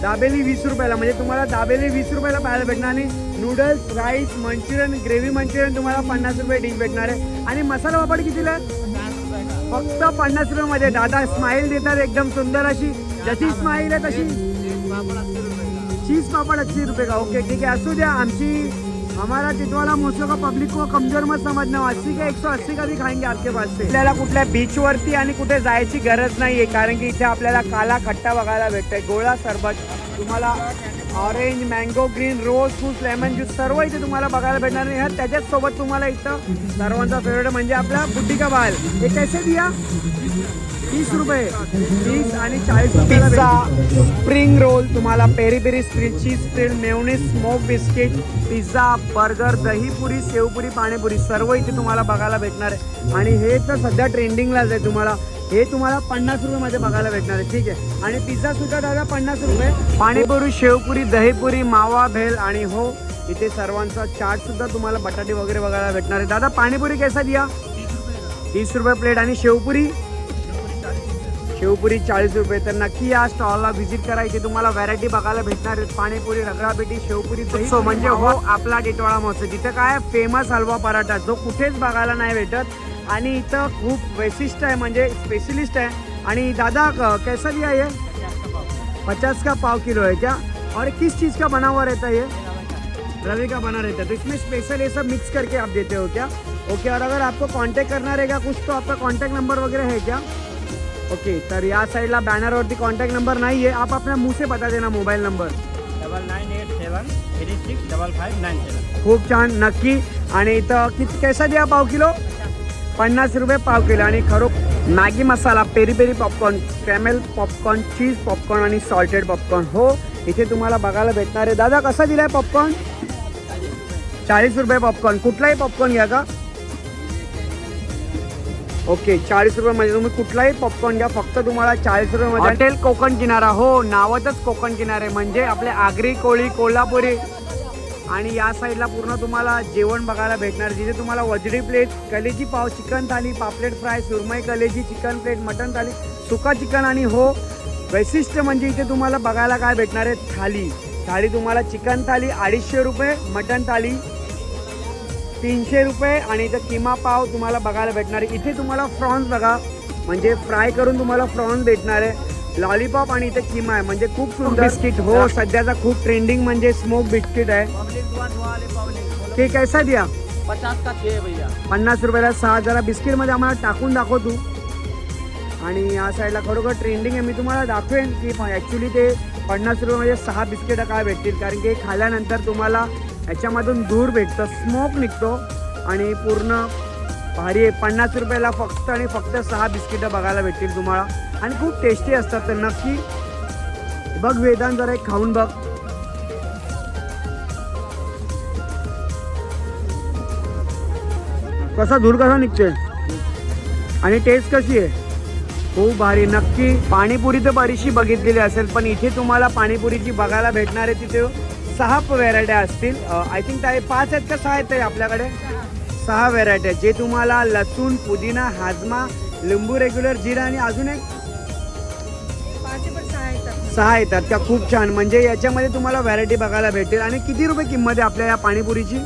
दाबेली 20 रुपयाला. म्हणजे तुम्हाला दाबेली 20 रुपयाला पाहायला भेटणार. आणि noodles, rice, Manchurian, gravy Manchurian तुम्हाला 50 रुपये डिश भेटणार आहे. आणि मसाला पापड कितीला आहे? फक्त 50 रुपयामध्ये. दादा स्माईल देतात एकदम सुंदर अशी, जशी स्माईल आहे तशी. चीज पापड़ 80 रुपये का? ओके ठीक है, असू द्या. हमारा टिटवाला महोत्सव का पब्लिक को कमजोर मत समझना. 80 का 180 का भी खाएंगे आपके पास से. आपल्याला कुठल्या बीचवरती आणि कुठे जायची गरज नाहीये, कारण की इथे आपल्याला काला खट्टा बघायला भेटतंय. गोळा सरबत तुम्हाला, ऑरेंज, मँगो, ग्रीन, रोज, फ्रूट, लेमन ज्यूस सर्व इथे तुम्हाला बघायला भेटणार आहे. ह्या त्याच्याच सोबत तुम्हाला इथं सर्वांचा फेवरेट म्हणजे आपला बुड्डी का बाल. हे कैसे दिया? 30 रुपये. 30 आणि 40 रुपये. पिझ्झा, स्प्रिंग रोल तुम्हाला, peri peri spring, cheese spring, mayonnaise, smoke biscuit, pizza, burger, dahipuri, shevpuri, panipuri सर्व इथे तुम्हाला बघायला भेटणार आहे. आणि हे तर सध्या ट्रेंडिंगलाच आहे. तुम्हाला हे तुम्हाला 50 रुपयामध्ये बघायला भेटणार आहे. ठीक आहे. आणि पिझ्झा सुद्धा दादा 50 रुपये. पाणीपुरी, शेवपुरी, दहीपुरी, मावा, भेल. आणि हो, इथे सर्वांचा चाट सुद्धा तुम्हाला, बटाटे वगैरे बघायला भेटणार आहे. दादा पाणीपुरी कैसा दिया? 30 रुपये प्लेट. आणि शेवपुरी 40 रुपये. तर नक्की या स्टॉलला व्हिजिट करा. इथे तुम्हाला व्हरायटी बघायला भेटणार आहेत. पाणीपुरी, रगडापेटी, शेवपुरी, दही. सो म्हणजे हो, आपला टिटवाळा महोत्सव. तिथं काय फेमस हलवा पराठा, जो कुठेच बघायला नाही भेटत. आणि इथं खूप वैशिष्ट्य आहे, म्हणजे स्पेशलिस्ट आहे. आणि दादा कैसा दिया ये? 50 का पाव किलो है क्या? और किस चीज़ का बना हुआ रहता है ये? रवे का बना रहता है. तो इसमें स्पेशल ये सब मिक्स करके आप देते हो क्या? ओके. और अगर आपको कांटेक्ट करना रहेगा कुछ, तो आपका कांटेक्ट नंबर वगैरह है क्या? ओके. तर या साईडला बॅनरवरती कॉन्टॅक्ट नंबर नाही आहे. आप अपना मुंह से बता देना मोबाईल नंबर. 9987365597. खूप छान. नक्की. आणि इथं किती कैसा द्या पाव किलो? 50 रुपये पाव किलो. आणि Maggi masala, peri peri popcorn, caramel popcorn, cheese popcorn आणि सॉल्टेड पॉपकॉर्न. हो, इथे तुम्हाला बघायला भेटणार आहे. दादा कसा दिलाय पॉपकॉर्न? 40 रुपये पॉपकॉर्न. कुठलाही पॉपकॉर्न घ्या का? ओके. 40 रुपयामध्ये तुम्ही कुठलाही पॉपकॉर्न घ्या. फक्त तुम्हाला 40 रुपयामध्ये. हॉटेल कोकण किनारा. हो, नावातच कोकण किनारे, म्हणजे आपले आगरी, कोळी, कोल्हापुरी. आणि या साईडला पूर्ण तुम्हाला जेवण बघायला भेटणार, जिथे तुम्हाला वजडी प्लेट, कलेजी पाव, चिकन थाली, पापलेट फ्राय, सुरमई कलेजी, चिकन प्लेट, मटन थाली, सुका चिकन. आणि हो, वैशिष्ट्य म्हणजे इथे तुम्हाला बघायला काय भेटणार आहे? थाली तुम्हाला चिकन थाली 250 रुपये, मटन थाली 300 रुपये. आणि इथं किमा पाव तुम्हाला बघायला भेटणार आहे. इथे तुम्हाला फ्रॉन्स बघा, म्हणजे फ्राय करून तुम्हाला फ्रॉन्स भेटणार आहे. लॉलीपॉप आणि इथे किमा आहे, म्हणजे खूप सुंदर बिस्किट. हो, सध्याचा खूप ट्रेंडिंग म्हणजे स्मोक बिस्किट आहे. ते कैसा दिया? 50 का 6 भैया. 50 रुपयाला 6. जरा बिस्किटमध्ये आम्हाला टाकून दाखव तू. आणि या साईडला खरोखर ट्रेंडिंग आहे. मी तुम्हाला दाखवेन की ॲक्च्युली ते 50 रुपयामध्ये 6 बिस्किटं काय भेटतील, कारण की खाल्यानंतर तुम्हाला याच्यामधून धूर भेटतं, स्मोक निघतो. आणि पूर्ण भारी आहे. 50 रुपयाला फक्त आणि फक्त 6 बिस्किटं बघायला भेटतील तुम्हाला. आणि खूप टेस्टी असतात. तर नक्की बघ वेदांत, जरा एक खाऊन बघ. कसा धूर कसा निघतोय आणि टेस्ट कशी आहे? खूप भारी. नक्की. पाणीपुरी तर बरीचशी बघितलेली असेल, पण इथे तुम्हाला पाणीपुरीची बघायला भेटणार आहे. तिथे 6 व्हेरायट्या असतील. आय थिंक 5 आहेत का 6 आहेत आपल्याकडे? 6 व्हेरायट्या, जे तुम्हाला लसूण, पुदिना, हाजमा, लिंबू रेग्युलर, जिरा आणि अजून एक 6 येतात त्या. खूप छान. म्हणजे याच्यामध्ये तुम्हाला व्हरायटी बघायला भेटेल. आणि किती रुपये किंमत आहे आपल्या या पाणीपुरीची?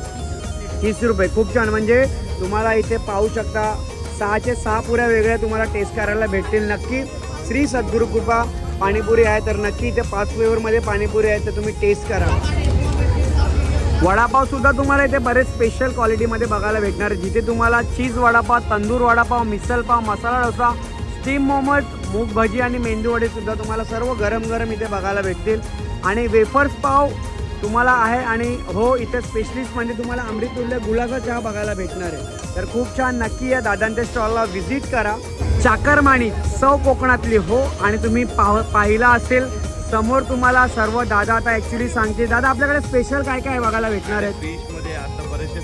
30 रुपये. खूप छान. म्हणजे तुम्हाला इथे पाहू शकता 6चे 6 पुऱ्या वेगळ्या तुम्हाला टेस्ट करायला भेटतील. नक्की श्री सद्गुरू कृपा पाणीपुरी आहे. तर नक्की इथे 5 फ्लेवरमध्ये पाणीपुरी आहे, तर तुम्ही टेस्ट करा. वडापाव सुद्धा तुम्हाला इथे बरेच स्पेशल क्वालिटीमध्ये बघायला भेटणार आहे, जिथे तुम्हाला चीज वडापाव, तंदूर वडापाव, मिसल पाव, मसाला डोसा, स्टीम मोमोज, मूग भजी आणि मेंदू वडे सुद्धा तुम्हाला सर्व गरम गरम इथे बघायला भेटतील. आणि वेफर्स पाव तुम्हाला आहे. आणि हो, इथे स्पेशलिस्ट म्हणजे तुम्हाला अमृतुल्य गुळाचा चहा बघायला भेटणार आहे. तर खूप छान, नक्की या दादांच्या स्टॉलला व्हिजिट करा. चाकरमानी चव कोकणातली हो. आणि तुम्ही पाहिला असेल समोर तुम्हाला सर्व दादा आता ॲक्च्युली सांगते. दादा आपल्याकडे स्पेशल काय काय बघायला भेटणार आहेत? फिशमध्ये आता बरेचसे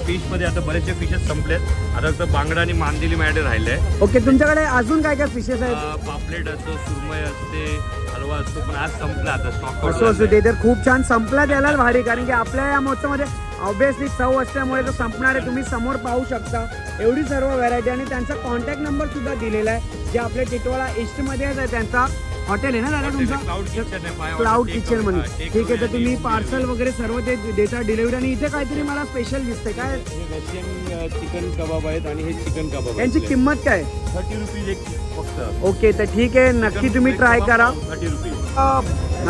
फिशमध्ये आता बरेचसे फिशेस संपलेत. आता फक्त बांगडा आणि मांदेली माझ्याकडे राहिले. ओके, तुमच्याकडे अजून काय काय फिशेस आहेत? पापलेट असतो, सुरमई असते, हलवा असतो, पण आज संपला आता स्टॉक. असू ते तर खूप छान. संपला द्यायला भारी, कारण की आपल्या या महोत्सवामध्ये ऑब्विसली चव असल्यामुळे तो संपणार आहे. तुम्ही समोर पाहू शकता एवढी सर्व व्हरायटी. आणि त्यांचा कॉन्टॅक्ट नंबर सुद्धा दिलेला आहे, जे आपल्या टिटवाळा ईस्टमध्ये आहे. त्यांचा हॉटेल आहे ना दादा तुमचा? क्लाउड किचन म्हणून. ठीक आहे, तर तुम्ही पार्सल वगैरे सर्व ते देता डिलिव्हरी. आणि इथे काहीतरी मला स्पेशल दिसतंय काय? रशियन चिकन कबाब आहेत आणि हे चिकन कबाब. यांची किंमत काय? 30 रुपीज एक फक्त. ओके, तर ठीक आहे, नक्की तुम्ही ट्राय करा. 30 rupees.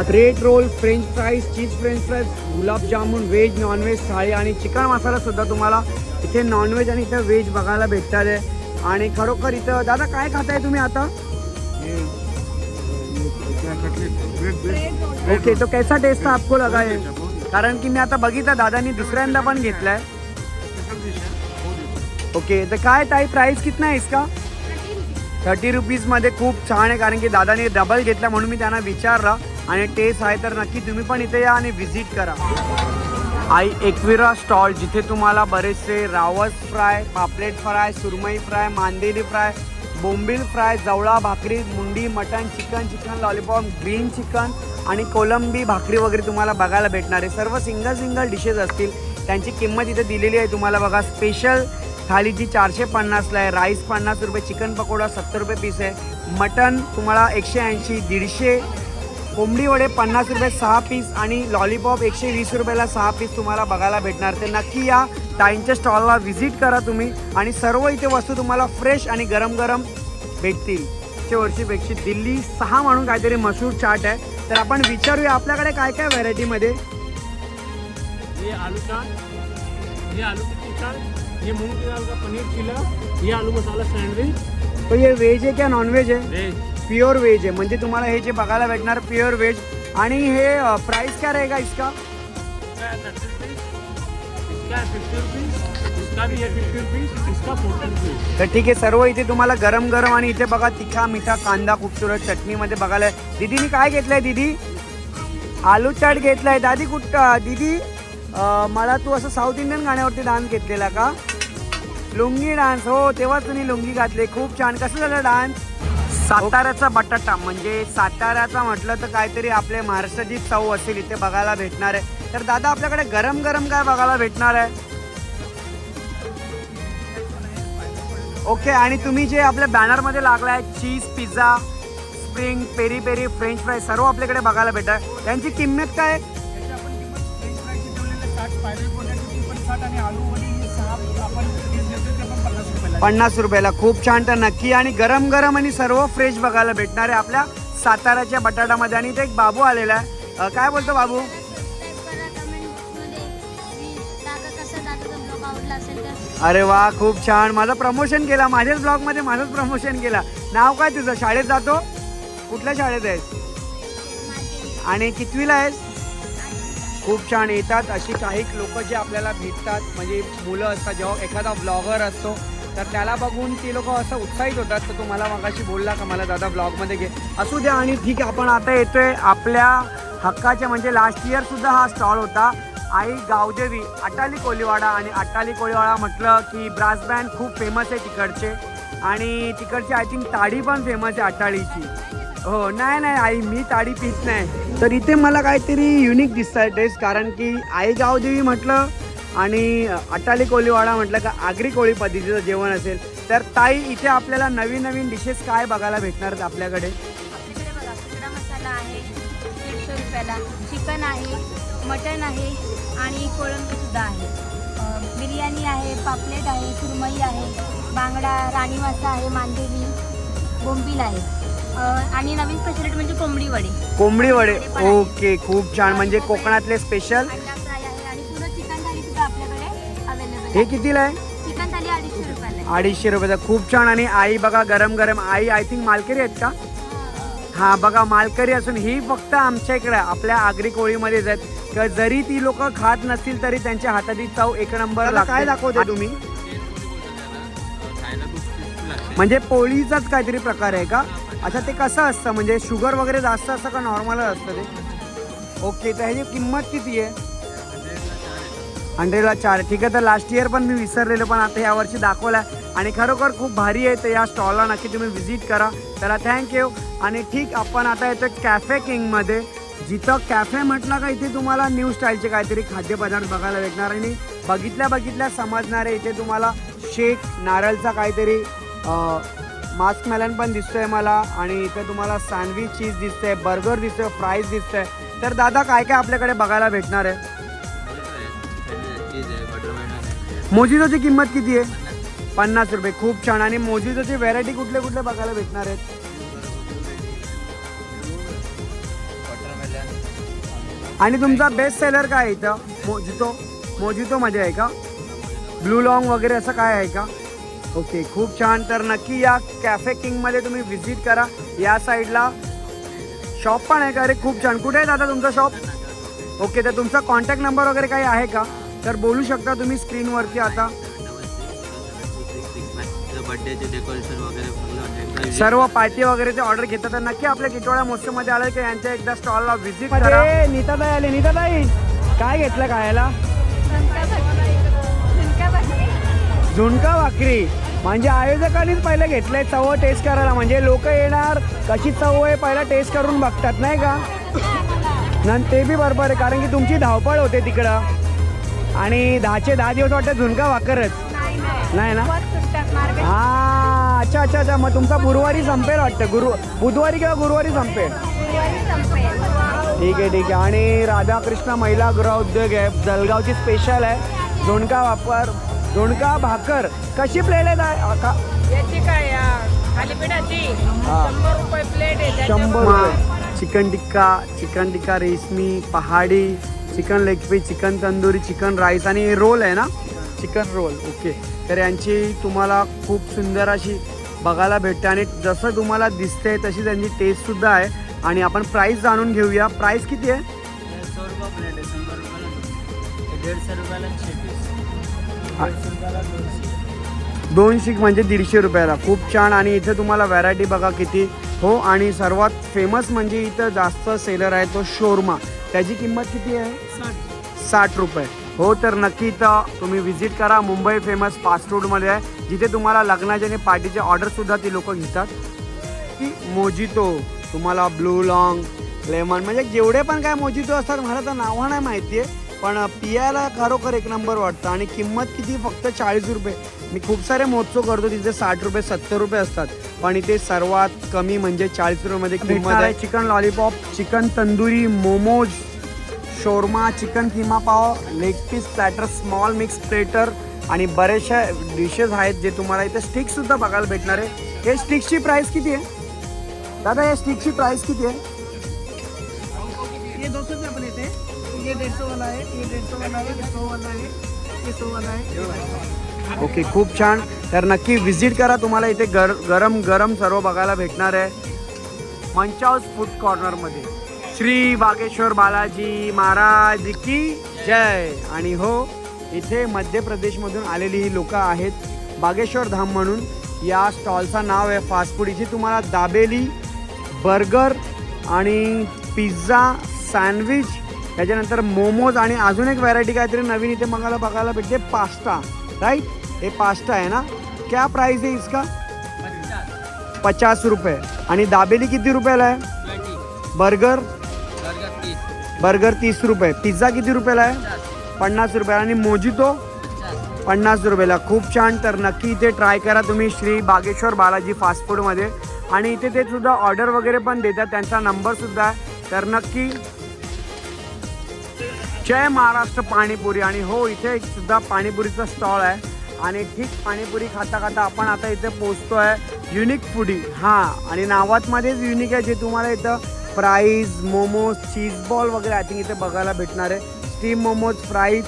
Bread roll, French fries, cheese French fries, gulab jamun, veg non veg thali आणि चिकन मसाला सुद्धा तुम्हाला इथे नॉनव्हेज आणि इथे व्हेज बघायला भेटतात आहे. आणि खरोखर इथं दादा काय खाताय तुम्ही आता? ओके, तो कैसा टेस्ट था आपको लगा है? कारण की मी आता बघितलं दादानी दुसऱ्यांदा पण घेतलाय. ओके, तर काय ताई प्राइस कितना है इसका? 30 रुपीजमध्ये खूप छान आहे, कारण की दादाने डबल घेतला म्हणून मी त्यांना विचारला. आणि टेस्ट आहे तर नक्की तुम्ही पण इथे या आणि व्हिजिट करा. आई एक्विरा स्टॉल, जिथे तुम्हाला बरेचसे रावस फ्राय, पापलेट फ्राय, सुरमई फ्राय, मांदेली फ्राय, बोंबील फ्राय, जवळा भाकरी, मुंडी, mutton, chicken lollipop, green chicken आणि कोलंबी भाकरी वगैरे तुम्हाला बघायला भेटणार आहे. सर्व सिंगल डिशेस असतील. त्यांची किंमत इथे दिलेली आहे तुम्हाला बघा. स्पेशल थाली जी 450ला आहे, राईस 50 रुपये, चिकन पकोडा 70 रुपये पीस आहे, मटन तुम्हाला 180, 150, कोंबडी वडे 50 रुपये 6 पीस आणि लॉलीपॉप 120 रुपयाला 6 पीस तुम्हाला बघायला भेटणार. ते नक्की या ताईंच्या स्टॉलला व्हिजिट करा तुम्ही. आणि सर्व इथे वस्तू तुम्हाला फ्रेश आणि गरम गरम भेटतील. मागच्या वर्षीपेक्षा दिल्ली 6 म्हणून काहीतरी मशहूर चाट आहे. तर आपण विचारूया आपल्याकडे काय काय व्हरायटीमध्ये. ये आलू चाट, ये आलू की चाट, ये मूंग की दाल का पनीर चिला, ये आलू मसाला सैंडविच. तो ये व्हेज आहे का नॉनव्हेज आहे? वेज. प्योर व्हेज आहे, म्हणजे तुम्हाला हे जे बघायला भेटणार प्युअर व्हेज. आणि हे प्राइस क्या रहेगा इसका? इसका 30 रुपीज, इसका 50 रुपीज, इसका भी है 50 रुपीज, इसका 40 रुपीज. तर ठीक आहे, सर्व इथे तुम्हाला गरम गरम. आणि इथे बघा तिखा मिठा कांदा खूपसुरत चटणीमध्ये बघायला. दीदीने काय घेतलंय? दीदी आलू चाट घेतलाय. दादी दीदी मला तू असं साऊथ इंडियन गाण्यावरती डान्स घेतलेला का? लुंगी डान्स. हो, तेव्हाच तुम्ही लुंगी घातले. खूप छान. कसं झालं डान्स? साताऱ्याचा बटाटा, म्हणजे साताऱ्याचा म्हटलं तर काहीतरी आपल्या महाराष्ट्राची चव असेल इथे बघायला भेटणार आहे. तर दादा आपल्याकडे गरम गरम काय बघायला भेटणार आहे? ओके, आणि तुम्ही जे आपल्या बॅनरमध्ये लागला आहे cheese pizza, spring, peri peri, French fry सर्व आपल्याकडे बघायला भेटणार. त्यांची किंमत काय? त्याची आपण किंमत फ्रेंच फ्रायची ठेवलेली 60, स्पायरल पोटॅटोची पण 60 आणि आलू वडी 6 आपण पीस घेतो ते पण 50 रुपयाला. 50 रुपयाला. खूप छान. तर नक्की. आणि गरम गरम आणि सर्व फ्रेश बघायला भेटणार आहे आपल्या साताऱ्याच्या बटाटामध्ये. आणि इथे एक बाबू आलेला आहे. काय बोलतो बाबू? अरे वा, खूप छान. माझं प्रमोशन केला, माझ्याच ब्लॉगमध्ये माझंच प्रमोशन केला. नाव काय तुझं? शाळेत जातो? कुठल्या शाळेत आहेस आणि कितवीला आहेस? खूप छान. येतात अशी काही लोक जे आपल्याला भेटतात, म्हणजे मुलं असतात. जेव्हा एखादा ब्लॉगर असतो तर त्याला बघून ती लोक असं उत्साहित होतात. तर तू मला मगाशी बोलला का मला दादा ब्लॉगमध्ये घे, असू द्या. आणि ठीक आहे, आपण आता येतोय आपल्या हक्काच्या, म्हणजे लास्ट इयर सुद्धा हा स्टॉल होता. आई गावदेवी अटाली कोळीवाडा. आणि अटाली कोळीवाडा म्हटलं की ब्रास बँड खूप फेमस आहे तिकडचे. आणि तिकडची आय थिंक ताडी पण फेमस आहे अटाळीची. हो, नाही आई मी ताडी पीत नाही. तर इथे मला काहीतरी युनिक दिसतंय टेस्ट, कारण की आई गावदेवी म्हटलं आणि अटाली कोळीवाडा म्हटलं का आगरी कोळी पद्धतीचं जेवण असेल. तर ताई इथे आपल्याला नवीन नवीन डिशेस काय बघायला भेटणार आहेत आपल्याकडे? आपल्याकडे बघा, कुकडा मसाला आहे 150 रुपयाला, चिकन आहे, मटन आहे आणि कोळंबी सुद्धा आहे, बिर्याणी आहे, पापलेट आहे, सुरमई आहे, बांगडा, राणी मासा आहे, मांदेली, बोंबील आहे. आणि नवीन स्पेशालिटी म्हणजे कोंबडी वडी. कोंबडी वडे. ओके, खूप छान. म्हणजे कोकणातले स्पेशल. अंडा फ्राय आहे आणि पुन्हा चिकन थाली सुद्धा आपल्याकडे अवेलेबल हे आहे. कितीला आहे? चिकन थाली 250 रुपयाला आहे. 250 रुपयाचा. खूप छान. आणि आई बघा गरम गरम. आई आय थिंक मालकरी आहेत का? हा बघा, मालकरी असून ही फक्त आमच्या इकडे आपल्या आगरी कोळीमध्येच आहेत. तर जरी ती लोक खात नसतील तरी त्यांच्या हाताची चव एक नंबर. काय दाखवते तुम्ही? म्हणजे पोळीचाच काहीतरी प्रकार आहे का? अच्छा, ते कसं असतं? म्हणजे शुगर वगैरे जास्त असतं का नॉर्मलच असतं ते? ओके, तर ह्याची किंमत किती आहे? 100ला 4. ठीक आहे. तर लास्ट इयर पण मी विसरलेलो, पण आता यावर्षी दाखवला आणि खरोखर खूप भारी आहे. तर या स्टॉलला नक्की तुम्ही व्हिजिट करा. त्याला थँक्यू. आणि ठीक, आपण आता येतो कॅफे किंगमध्ये, जिथं कॅफे म्हटलं का इथे तुम्हाला न्यू स्टाईलचे काहीतरी खाद्यपदार्थ बघायला भेटणार आणि बघितल्या समजणारे. इथे तुम्हाला शेक, नारळचा काहीतरी मास्क मेलन पण दिसतोय मला. आणि इथे तुम्हाला सँडविच चीज दिसतंय, बर्गर दिसतोय, फ्राईज दिसतंय. तर दादा काय काय आपल्याकडे बघायला भेटणार आहे? मोजितोची किंमत किती आहे? 50 रुपये. खूप छान. आणि मोजितोची व्हेरायटी कुठले कुठले बघायला भेटणार आहेत? आणि तुमचा बेस्ट सेलर काय आहे इथं? मोजितोमध्ये आहे का? ब्लू लॉंग वगैरे असं काय आहे का? ओके, खूप छान. तर नक्की या कॅफे किंगमध्ये तुम्ही व्हिजिट करा. या साईडला शॉप पण आहे का? अरे खूप छान. कुठे आहे दादा तुमचं शॉप? ओके, तर तुमचा कॉन्टॅक्ट नंबर वगैरे काही आहे का? तर बोलू शकता तुम्ही स्क्रीनवरती आता. सर्व पार्टी वगैरेचे ऑर्डर घेतात तर नक्की आपल्या टिटवाळा महोत्सवमध्ये आलं की यांच्या एकदा स्टॉलला व्हिजिट करा. नीताताई आले. नीताताई काय घेतलं खायला? झुणका भाकरी. म्हणजे आयोजकांनीच पहिलं घेतलंय चव टेस्ट करायला. म्हणजे लोक येणार, कशी चव आहे पहिला टेस्ट करून बघतात नाही का? नंतर ते बी बरोबर आहे, कारण की तुमची धावपळ होते तिकडं. आणि 10चे 10 दिवस वाटतं झुणका भाकरच नाही ना? हा, अच्छा अच्छा अच्छा. मग तुमचा गुरुवारी संपेल वाटतं. बुधवारी किंवा गुरुवारी संपेल. ठीक आहे ठीक आहे. आणि राधाकृष्ण महिला गृह उद्योग आहे, जळगावची स्पेशल आहे. झुणका भाकर कशी प्लेट आहे? याची काय थालीपीठाची 100 रुपये प्लेट आहे. 100 रुपये. Chicken tikka reshmi, pahadi, chicken leg piece, chicken tandoori, chicken rice आणि रोल आहे ना? Chicken roll. ओके, तर यांची तुम्हाला खूप सुंदर अशी बघायला भेटते आणि जसं तुम्हाला दिसते तशी त्यांची टेस्टसुद्धा आहे. आणि आपण प्राईस जाणून घेऊया. प्राईस किती आहे? 100 रुपये प्लेट आहे. 100 रुपयाला 150 रुपयाला 200 म्हणजे 150 रुपयाला. खूप छान. आणि इथे तुम्हाला व्हरायटी बघा किती. हो, आणि सर्वात फेमस म्हणजे इथं जास्त सेलर आहे तो शोरमा. त्याची किंमत किती आहे? 60 रुपये. हो, तर नक्की इथं तुम्ही व्हिजिट करा. मुंबई फेमस फास्ट फूडमध्ये आहे, जिथे तुम्हाला लग्नाचे आणि पार्टीचे ऑर्डरसुद्धा ती लोक घेतात. की मोजितो, तुम्हाला ब्लू लॉंग, लेमन, म्हणजे जेवढे पण काय मोजितो असतात मला तर नावं नाही माहिती आहे, पण पियाला खरोखर एक नंबर वाटतं. आणि किंमत किती? फक्त 40 रुपये. मी खूप सारे महोत्सव करतो तिथे 60 रुपये 70 रुपये असतात, पण इथे सर्वात कमी म्हणजे 40 रुपयामध्ये किंमत आहे. Chicken lollipop, chicken tandoori, momos, shawarma, chicken keema pav, leg piece platter, small mix platter आणि बरेचशा डिशेस आहेत जे तुम्हाला इथे स्टिक्ससुद्धा बघायला भेटणार आहे. हे स्टिक्सची प्राईस किती आहे दादा? या स्टिक्सची प्राईस किती आहे? ये 200 रुपये प्लेट है, ये 150 वाला है, ये 150 वाला है, ये 100 वाला है, ये 100 वाला है. ओके, खूप छान. तर नक्की व्हिजिट करा. तुम्हाला इथे गरम गरम सर्व बघायला भेटणार आहे मंच हाऊस फूड कॉर्नरमध्ये. श्री बागेश्वर बालाजी महाराज की जय. आणि हो, इथे मध्य प्रदेशमधून आलेली ही लोकं आहेत. बागेश्वर धाम म्हणून या स्टॉलचं नाव आहे. Fast food. इथे तुम्हाला दाबेली, बर्गर आणि पिझ्झा, सँडविच, त्याच्यानंतर मोमोज आणि अजून एक व्हरायटी काहीतरी नवीन इथे मला बघायला भेटते, पास्ता. राईट, हे पास्ता आहे ना? क्या प्राइस है इसका? 50 रुपये. आणि दाबेली किती रुपयाला आहे? बर्गर 30 रुपये. पिझ्झा किती रुपयाला आहे? 50 रुपये. आणि मोजितो 50 रुपयाला. खूप छान. तर नक्की इथे ट्राय करा तुम्ही श्री बागेश्वर बालाजी फास्ट फूडमध्ये. आणि इथे ते सुद्धा ऑर्डर वगैरे पण देतात, त्यांचा नंबरसुद्धा आहे. तर नक्की जय महाराष्ट्र पाणीपुरी. आणि हो, इथे सुद्धा पाणीपुरीचा स्टॉल आहे. आणि ठीक पाणीपुरी खाता खाता आपण आता इथे पोचतो आहे युनिक फूडी हा, आणि नावात मध्येच युनिक आहे जे तुम्हाला इथं फ्राईज, मोमोज, चीज बॉल वगैरे आय थिंक इथे बघायला भेटणार आहे. Steam momos, fries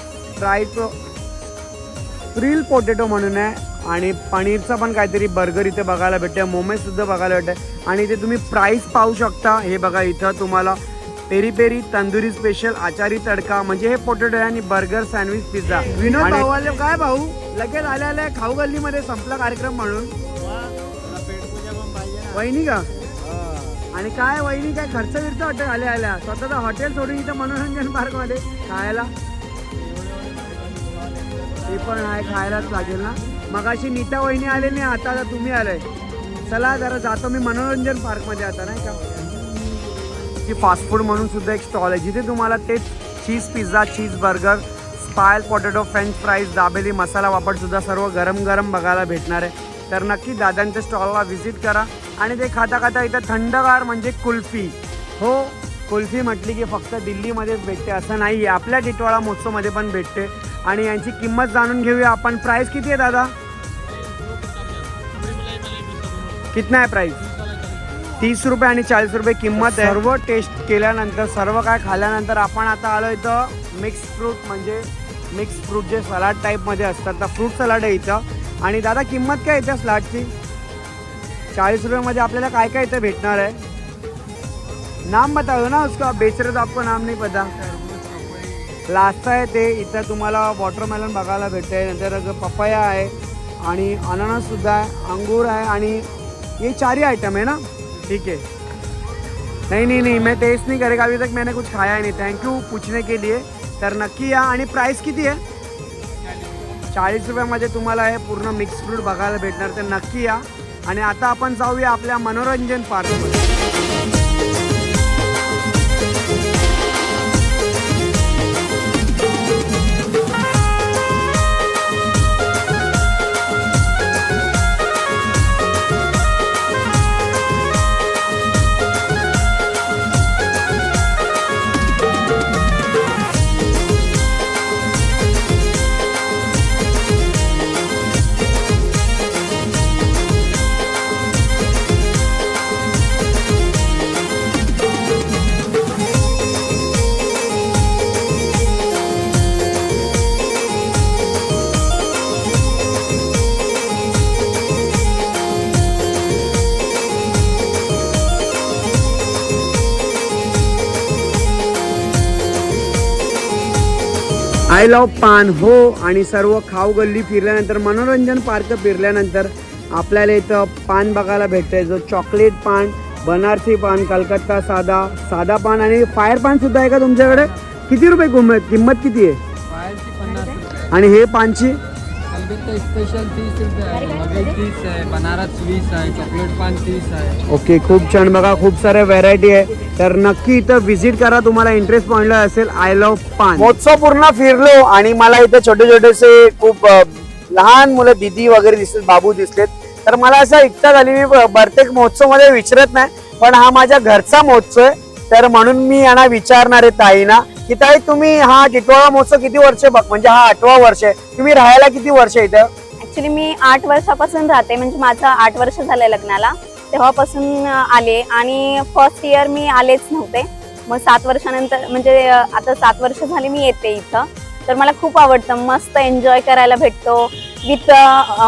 frill potato म्हणून आहे, आणि पनीरचा पण काहीतरी बर्गर इथे बघायला भेटते, मोमोज सुद्धा बघायला भेटते. आणि इथे तुम्ही प्राईस पाहू शकता. हे बघा इथं तुम्हाला पेरी पेरी तंदुरी स्पेशल आचारी तडका म्हणजे हे पोटॅटो आहे, आणि बर्गर, सँडविच, पिझ्झा. विनोद भाऊ आले काय भाऊ, लगेच आल्या खाऊ गल्लीमध्ये संपला कार्यक्रम म्हणून. वहिनी का? आणि काय वहिनी काय खर्च बिर्च वाटत आल्या स्वतःचा हॉटेल सोडून इथं मनोरंजन पार्क मध्ये खायला. ते पण आहे, खायलाच लागेल ना. मगाशी नीता वहिनी आले नाही, आता तुम्ही आलाय. चला जरा जातो मी मनोरंजन पार्क मध्ये आता, नाही का. की फास्ट फूड म्हणून सुद्धा एक स्टॉल आहे जिथे तुम्हाला तेच cheese pizza, cheese burger, spiral potato, French fries, dabeli, masala papad सुद्धा सर्व गरम गरम बघायला भेटणार आहे. तर नक्की दादांच्या स्टॉलला व्हिजिट करा. आणि ते खाता खाता इथं थंडगार म्हणजे कुल्फी. हो, कुल्फी म्हटली की फक्त दिल्लीमध्येच भेटते असं नाही आहे, आपल्या टिटवाळा महोत्सवमध्ये पण भेटते. आणि यांची किंमत जाणून घेऊया आपण. प्राईस किती आहे दादा? कितना आहे प्राईस? 30 रुपये आणि 40 रुपये किंमत आहे. सर्व टेस्ट केल्यानंतर, सर्व काय खाल्ल्यानंतर आपण आता आलो इथं मिक्स फ्रूट, म्हणजे मिक्स फ्रूट जे सलाड टाईपमध्ये असतात, तर फ्रूट सलाड आहे इथं. आणि दादा किंमत काय येते सलाडची? 40 रुपयामध्ये आपल्याला काय काय इथं भेटणार आहे? नाम बताओ ना उसका, बेच रहे तो आपको नाम नहीं पता. लास्ट आहे ते इथं तुम्हाला वॉटरमेलन बघायला भेटते, नंतर पपया आहे आणि अननस सुद्धा आहे, अंगूर आहे, आणि ये 4 ही आइटम है ना. ठीक है. नहीं मैं टेस्ट नहीं करेगा, अभी तक मैंने कुछ खाया नहीं. थँक्यू पूछने के लिए. तर नक्की या. आणि प्राईस किती आहे? 40 रुपयामध्ये तुम्हाला हे पूर्ण मिक्स फ्रूट बघायला भेटणार. तर नक्की या. आणि आता आपण जाऊया आपल्या मनोरंजन पार्कमध्ये. आय लव्ह पान. हो, आणि सर्व खाऊ गल्ली फिरल्यानंतर, मनोरंजन पार्क फिरल्यानंतर आपल्याला इथं पान बघायला भेटतंय, जो चॉकलेट पान, बनारसी पान, कलकत्ता साधा पान, आणि फायर पान सुद्धा आहे का तुमच्याकडे? किती रुपये किंमत किती आहे? पायाची 50 रुपये. आणि हे पानची? कलकत्ता स्पेशल 30 रुपये आहे, मगई 30 आहे, बनारस 20 आहे, चॉकलेट पान 30 आहे. ओके, खूप छान. बघा खूप साऱ्या व्हरायटी आहे. तर नक्की इथं व्हिजिट करा, तुम्हाला इंटरेस्ट पॉइंटला असेल आय लव्ह पान. महोत्सव पूर्ण फिरलो आणि मला इथं छोटे छोटेसे खूप लहान मुलं, दीदी वगैरे दिसलेत, बाबू दिसलेत. तर मला असं इच्छा झाली, मी प्रत्येक महोत्सव मध्ये विचारत नाही, पण हा माझ्या घरचा महोत्सव आहे, तर म्हणून मी यांना विचारणार आहे ताईना की ताई तुम्ही हा टिटवाळा महोत्सव किती वर्ष म्हणजे हा 8वा वर्ष आहे, तुम्ही राहायला किती वर्ष इथं? ऍक्च्युली मी 8 वर्षापासून राहते, म्हणजे माझं 8 वर्ष झालंय लग्नाला, तेव्हापासून आले. आणि फर्स्ट इयर मी आलेच नव्हते, मग 7 वर्षानंतर, म्हणजे आता 7 वर्ष झाली मी येते इथं. तर मला खूप आवडतं, मस्त एन्जॉय करायला भेटतो विथ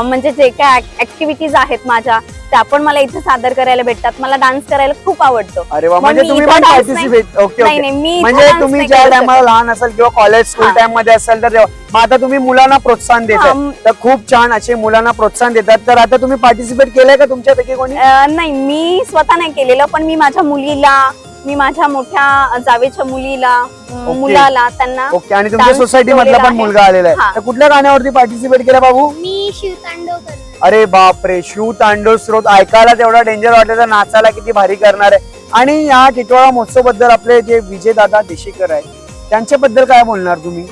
म्हणजे जे काय ऍक्टिव्हिटीज आहेत माझ्या त्या पण मला इथे सादर करायला भेटतात. मला डान्स करायला खूप आवडतो. अरे वा, म्हणजे तुम्ही पण पार्टिसिपेट? Okay okay. म्हणजे तुम्ही ज्या टायमाला लहान असाल किंवा कॉलेज स्कूल टाइम मध्ये असाल तर मग आता तुम्ही मुलांना प्रोत्साहन देतात, तर खूप छान असे मुलांना प्रोत्साहन देतात. तर आता तुम्ही पार्टिसिपेट केलंय का तुमच्यापैकी कोणी? नाही, मी स्वतः नाही केलेलं, पण मी माझ्या मुलीला, मी माझ्या मोठ्या जावेच्या मुलीला, मुलाला, त्यांना. ओके. आणि तुमच्या सोसायटी मधला पण मुलगा आलेला आहे, तर कुठल्या गाण्यावरती पार्टिसिपेट केलं बाबू? मी शिवतांडव करते. अरे बापरे, शिव तांडव स्रोत ऐकायला तेवढा डेंजर वाटलं, तर नाचायला किती भारी करणार आहे. आणि या टिटवाळा महोत्सव बद्दल आपले जे विजय दादा देशीकर आहेत त्यांच्याबद्दल काय बोलणार तुम्ही?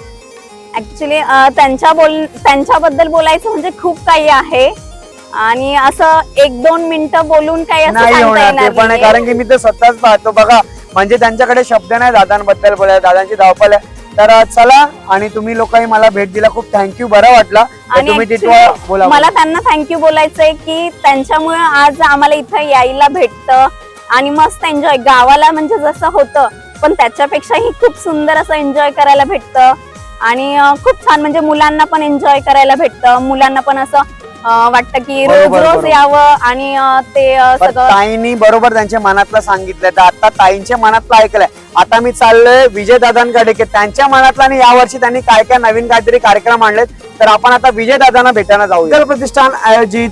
ऍक्च्युली त्यांच्याबद्दल बोलायचं म्हणजे खूप काही आहे, आणि असं 1-2 मिनिटं बोलून काही असं नाही सांगता होणार ते येणार पण आहे, नाहीये. कारण की मी तर स्वतःच पाहतो बघा, म्हणजे त्यांच्याकडे शब्द नाही दादांबद्दल बोलायला, दादांची धावपळ आहे. तर चला, आणि तुम्ही लोकांनी मला भेट दिला, खूप थँक्यू, बरं वाटलं. तर आणि तुम्ही actually टिटवाळा बोला. मला त्यांना थँक्यू बोलायचंय की त्यांच्यामुळे आज आम्हाला इथं यायला भेटतं आणि मस्त एन्जॉय गावाला म्हणजे जसं होतं पण त्याच्यापेक्षाही खूप सुंदर असं एन्जॉय करायला भेटतं आणि खूप छान म्हणजे मुलांना पण एन्जॉय करायला भेटतं. मुलांना पण असं वाटतं की रोज बरोबर, रोज बरोबर. यावं आणि ते पण सगळं ताईंनी बरोबर त्यांच्या मनातलं सांगितलंय. तर आता ताईंच्या मनातलं ऐकलंय. आता मी चाललोय विजय दादांकडे की त्यांच्या मनातलं आणि यावर्षी त्यांनी काय काय नवीन काहीतरी कार्यक्रम आणलेत. तर आपण आता विजय दादांना भेटायला जाऊ. संकल्प प्रतिष्ठान आयोजित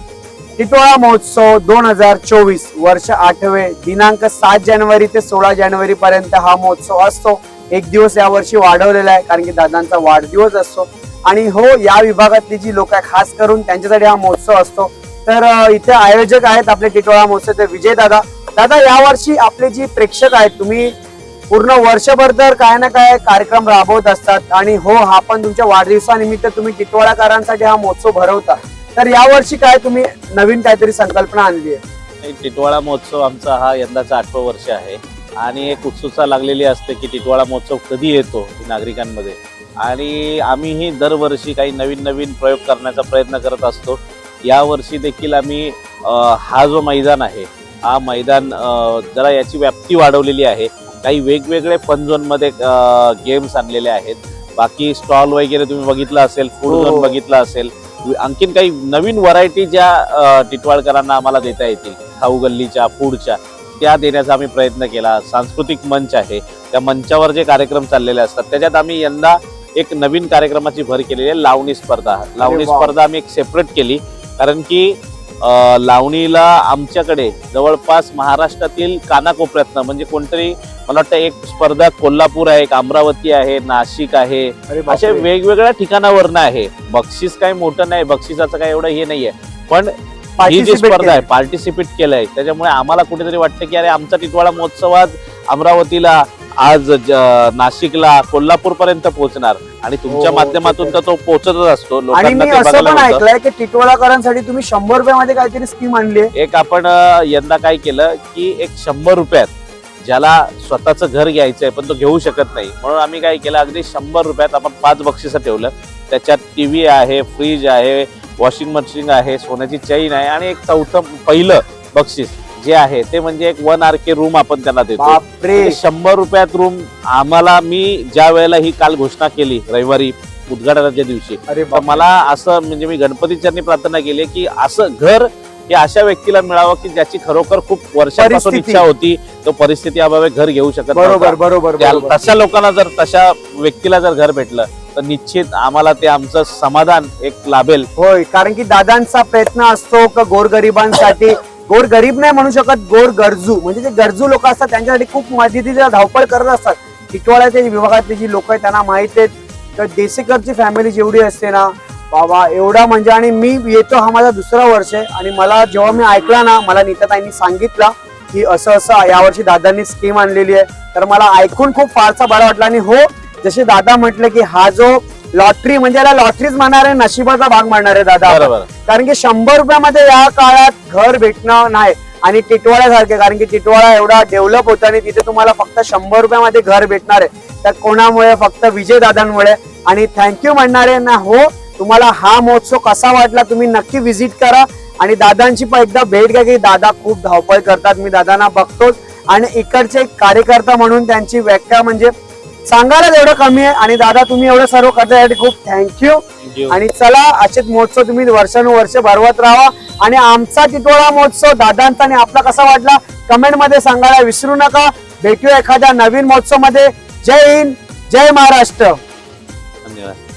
टिटवाळा महोत्सव 2024 वर्ष 8वे, दिनांक 7 जानेवारी ते 16 जानेवारी पर्यंत हा महोत्सव असतो. एक दिवस यावर्षी वाढवलेला आहे कारण की दादांचा वाढदिवस असतो. आणि हो, या विभागातली जी लोक आहे खास करून त्यांच्यासाठी हा महोत्सव असतो. तर इथे आयोजक आहेत आपले टिटवाळा महोत्सव ते विजय दादा. दादा, यावर्षी आपले जी प्रेक्षक आहेत, तुम्ही पूर्ण वर्षभर तर काय ना काय कार्यक्रम राबवत असतात आणि हो, हा पण तुमच्या वाढदिवसानिमित्त तुम्ही टिटवाळाकरांसाठी हा महोत्सव भरवता. तर यावर्षी काय तुम्ही नवीन काहीतरी संकल्पना आणली आहे? टिटवाळा महोत्सव आमचा हा यंदाचा 8वं वर्ष आहे आणि एक उत्सुकता लागलेली असते की टिटवाळा महोत्सव कधी येतो नागरिकांमध्ये. आणि आम्हीही दरवर्षी काही नवीन नवीन प्रयोग करण्याचा प्रयत्न करत असतो. यावर्षी देखील आम्ही हा जो मैदान आहे, हा मैदान जरा याची व्याप्ती वाढवलेली आहे. काही वेगवेगळे फन झोनमध्ये गेम्स आणलेले आहेत. बाकी स्टॉल वगैरे तुम्ही बघितलं असेल, फूड झोन बघितला असेल, आणखीन काही नवीन व्हरायटी ज्या टिटवाळकरांना आम्हाला देता येतील खाऊ गल्लीच्या फूडच्या, त्या देण्याचा आम्ही प्रयत्न केला. सांस्कृतिक मंच आहे, त्या मंचावर जे कार्यक्रम चाललेले असतात त्याच्यात आम्ही यंदा एक नवीन कार्यक्रमाची भर केलेली आहे, लावणी स्पर्धा. लावणी स्पर्धा आम्ही एक सेपरेट केली कारण की लावणीला आमच्याकडे जवळपास महाराष्ट्रातील कानाकोपऱ्यातनं म्हणजे कोणतरी, मला वाटतं एक स्पर्धा कोल्हापूर आहे, एक अमरावती आहे, नाशिक आहे, अशा वेगवेगळ्या ठिकाणावरनं आहे. बक्षीस काही मोठं नाही, बक्षिसाचं काही एवढं हे नाहीये, पण ही जी स्पर्धा आहे पार्टिसिपेट केलंय त्याच्यामुळे आम्हाला कुठेतरी वाटतं की अरे आमचा टिटवाळा महोत्सव आज अमरावतीला, आज नाशिकला, कोल्हापूर पर्यंत पोहोचणार आणि तुमच्या माध्यमातून तर तो पोहोचतच असतो. आणि लोकांना मी ते असं बघायला पण मिळतं. ऐकलंय की टिटवाळाकरांसाठी तुम्ही 100 रुपयामध्ये काहीतरी स्कीम आणली आहे. एक आपण यंदा काय केलं की एक 100 रुपयात ज्याला स्वतःचं घर घ्यायचंय पण तो घेऊ शकत नाही, म्हणून आम्ही काय केलं, अगदी 100 रुपयात आपण 5 बक्षिसं ठेवलं. त्याच्यात टीव्ही आहे, फ्रीज आहे, वॉशिंग मशीन आहे, सोन्याची चैन आहे आणि एक चौथं पहिलं बक्षीस जे आहे ते म्हणजे एक 1 RK रूम आपण त्यांना देतो. बापरे, 100 रुपयात रूम आम्हाला, मी ज्या वेळेला ही काल घोषणा केली रविवारी उद्घाटनाच्या दिवशी, अरे तर मला असं म्हणजे मी गणपतीच्यांनी प्रार्थना केली की असं घर हे अशा व्यक्तीला मिळावं की ज्याची खरोखर खूप वर्षापासून परिस्थिती. इच्छा होती, तो परिस्थिती अभावे घर घेऊ शकत बरोबर नव्हता. बरोबर बरोबर. तशा लोकांना जर, तशा व्यक्तीला जर घर भेटलं तर निश्चित आम्हाला ते आमचं समाधान एक लाभेल. होय, कारण की दादांचा प्रयत्न असतो का गोरगरिबांसाठी, गोरगरीब नाही म्हणू शकत, गोर गरजू, म्हणजे जे गरजू लोक असतात त्यांच्यासाठी खूप मदतीची धावपळ करत असतात. टिटवाळ्याच्या विभागातली जी लोक आहेत त्यांना माहित आहेत. तर देसेकरची फॅमिली जेवढी असते ना बाबा, एवढा म्हणजे, आणि मी येतो, हा माझा 2रा वर्ष आहे आणि मला जेव्हा मी ऐकला ना, मला नीताताईंनी सांगितलं की असं असं यावर्षी दादांनी स्कीम आणलेली आहे, तर मला ऐकून खूप फारसा बरं वाटलं. आणि हो, जसे दादा म्हटले की हा जो लॉटरी, म्हणजे याला लॉटरीच म्हणणार आहे, नशिबाचा भाग म्हणणार आहे दादा. बरोबर. कारण की 100 रुपयामध्ये या काळात घर भेटणं नाही, आणि टिटवाळ्यासारखे, कारण की टिटवाळा एवढा डेव्हलप होता आणि तिथे तुम्हाला फक्त 100 रुपयामध्ये घर भेटणार आहे. तर कोणामुळे? फक्त विजय दादांमुळे. आणि थँक्यू म्हणणार आहे ना. हो, तुम्हाला हा महोत्सव कसा वाटला तुम्ही नक्की व्हिजिट करा आणि दादांची पण एकदा भेट घ्या की दादा खूप धावपळ करतात, मी दादांना बघतोच आणि इकडचे एक कार्यकर्ता म्हणून त्यांची व्याख्या म्हणजे सांगायला एवढं कमी आहे. आणि दादा, तुम्ही एवढं सर्व करता यासाठी खूप थँक्यू. आणि चला, असेच महोत्सव तुम्ही वर्षानुवर्ष भरवत राहा. आणि आमचा टिटवाळा महोत्सव दादांचा आणि आपला कसा वाटला कमेंट मध्ये सांगायला विसरू नका. भेटूया एखाद्या नवीन महोत्सव मध्ये. जय हिंद, जय महाराष्ट्र. धन्यवाद.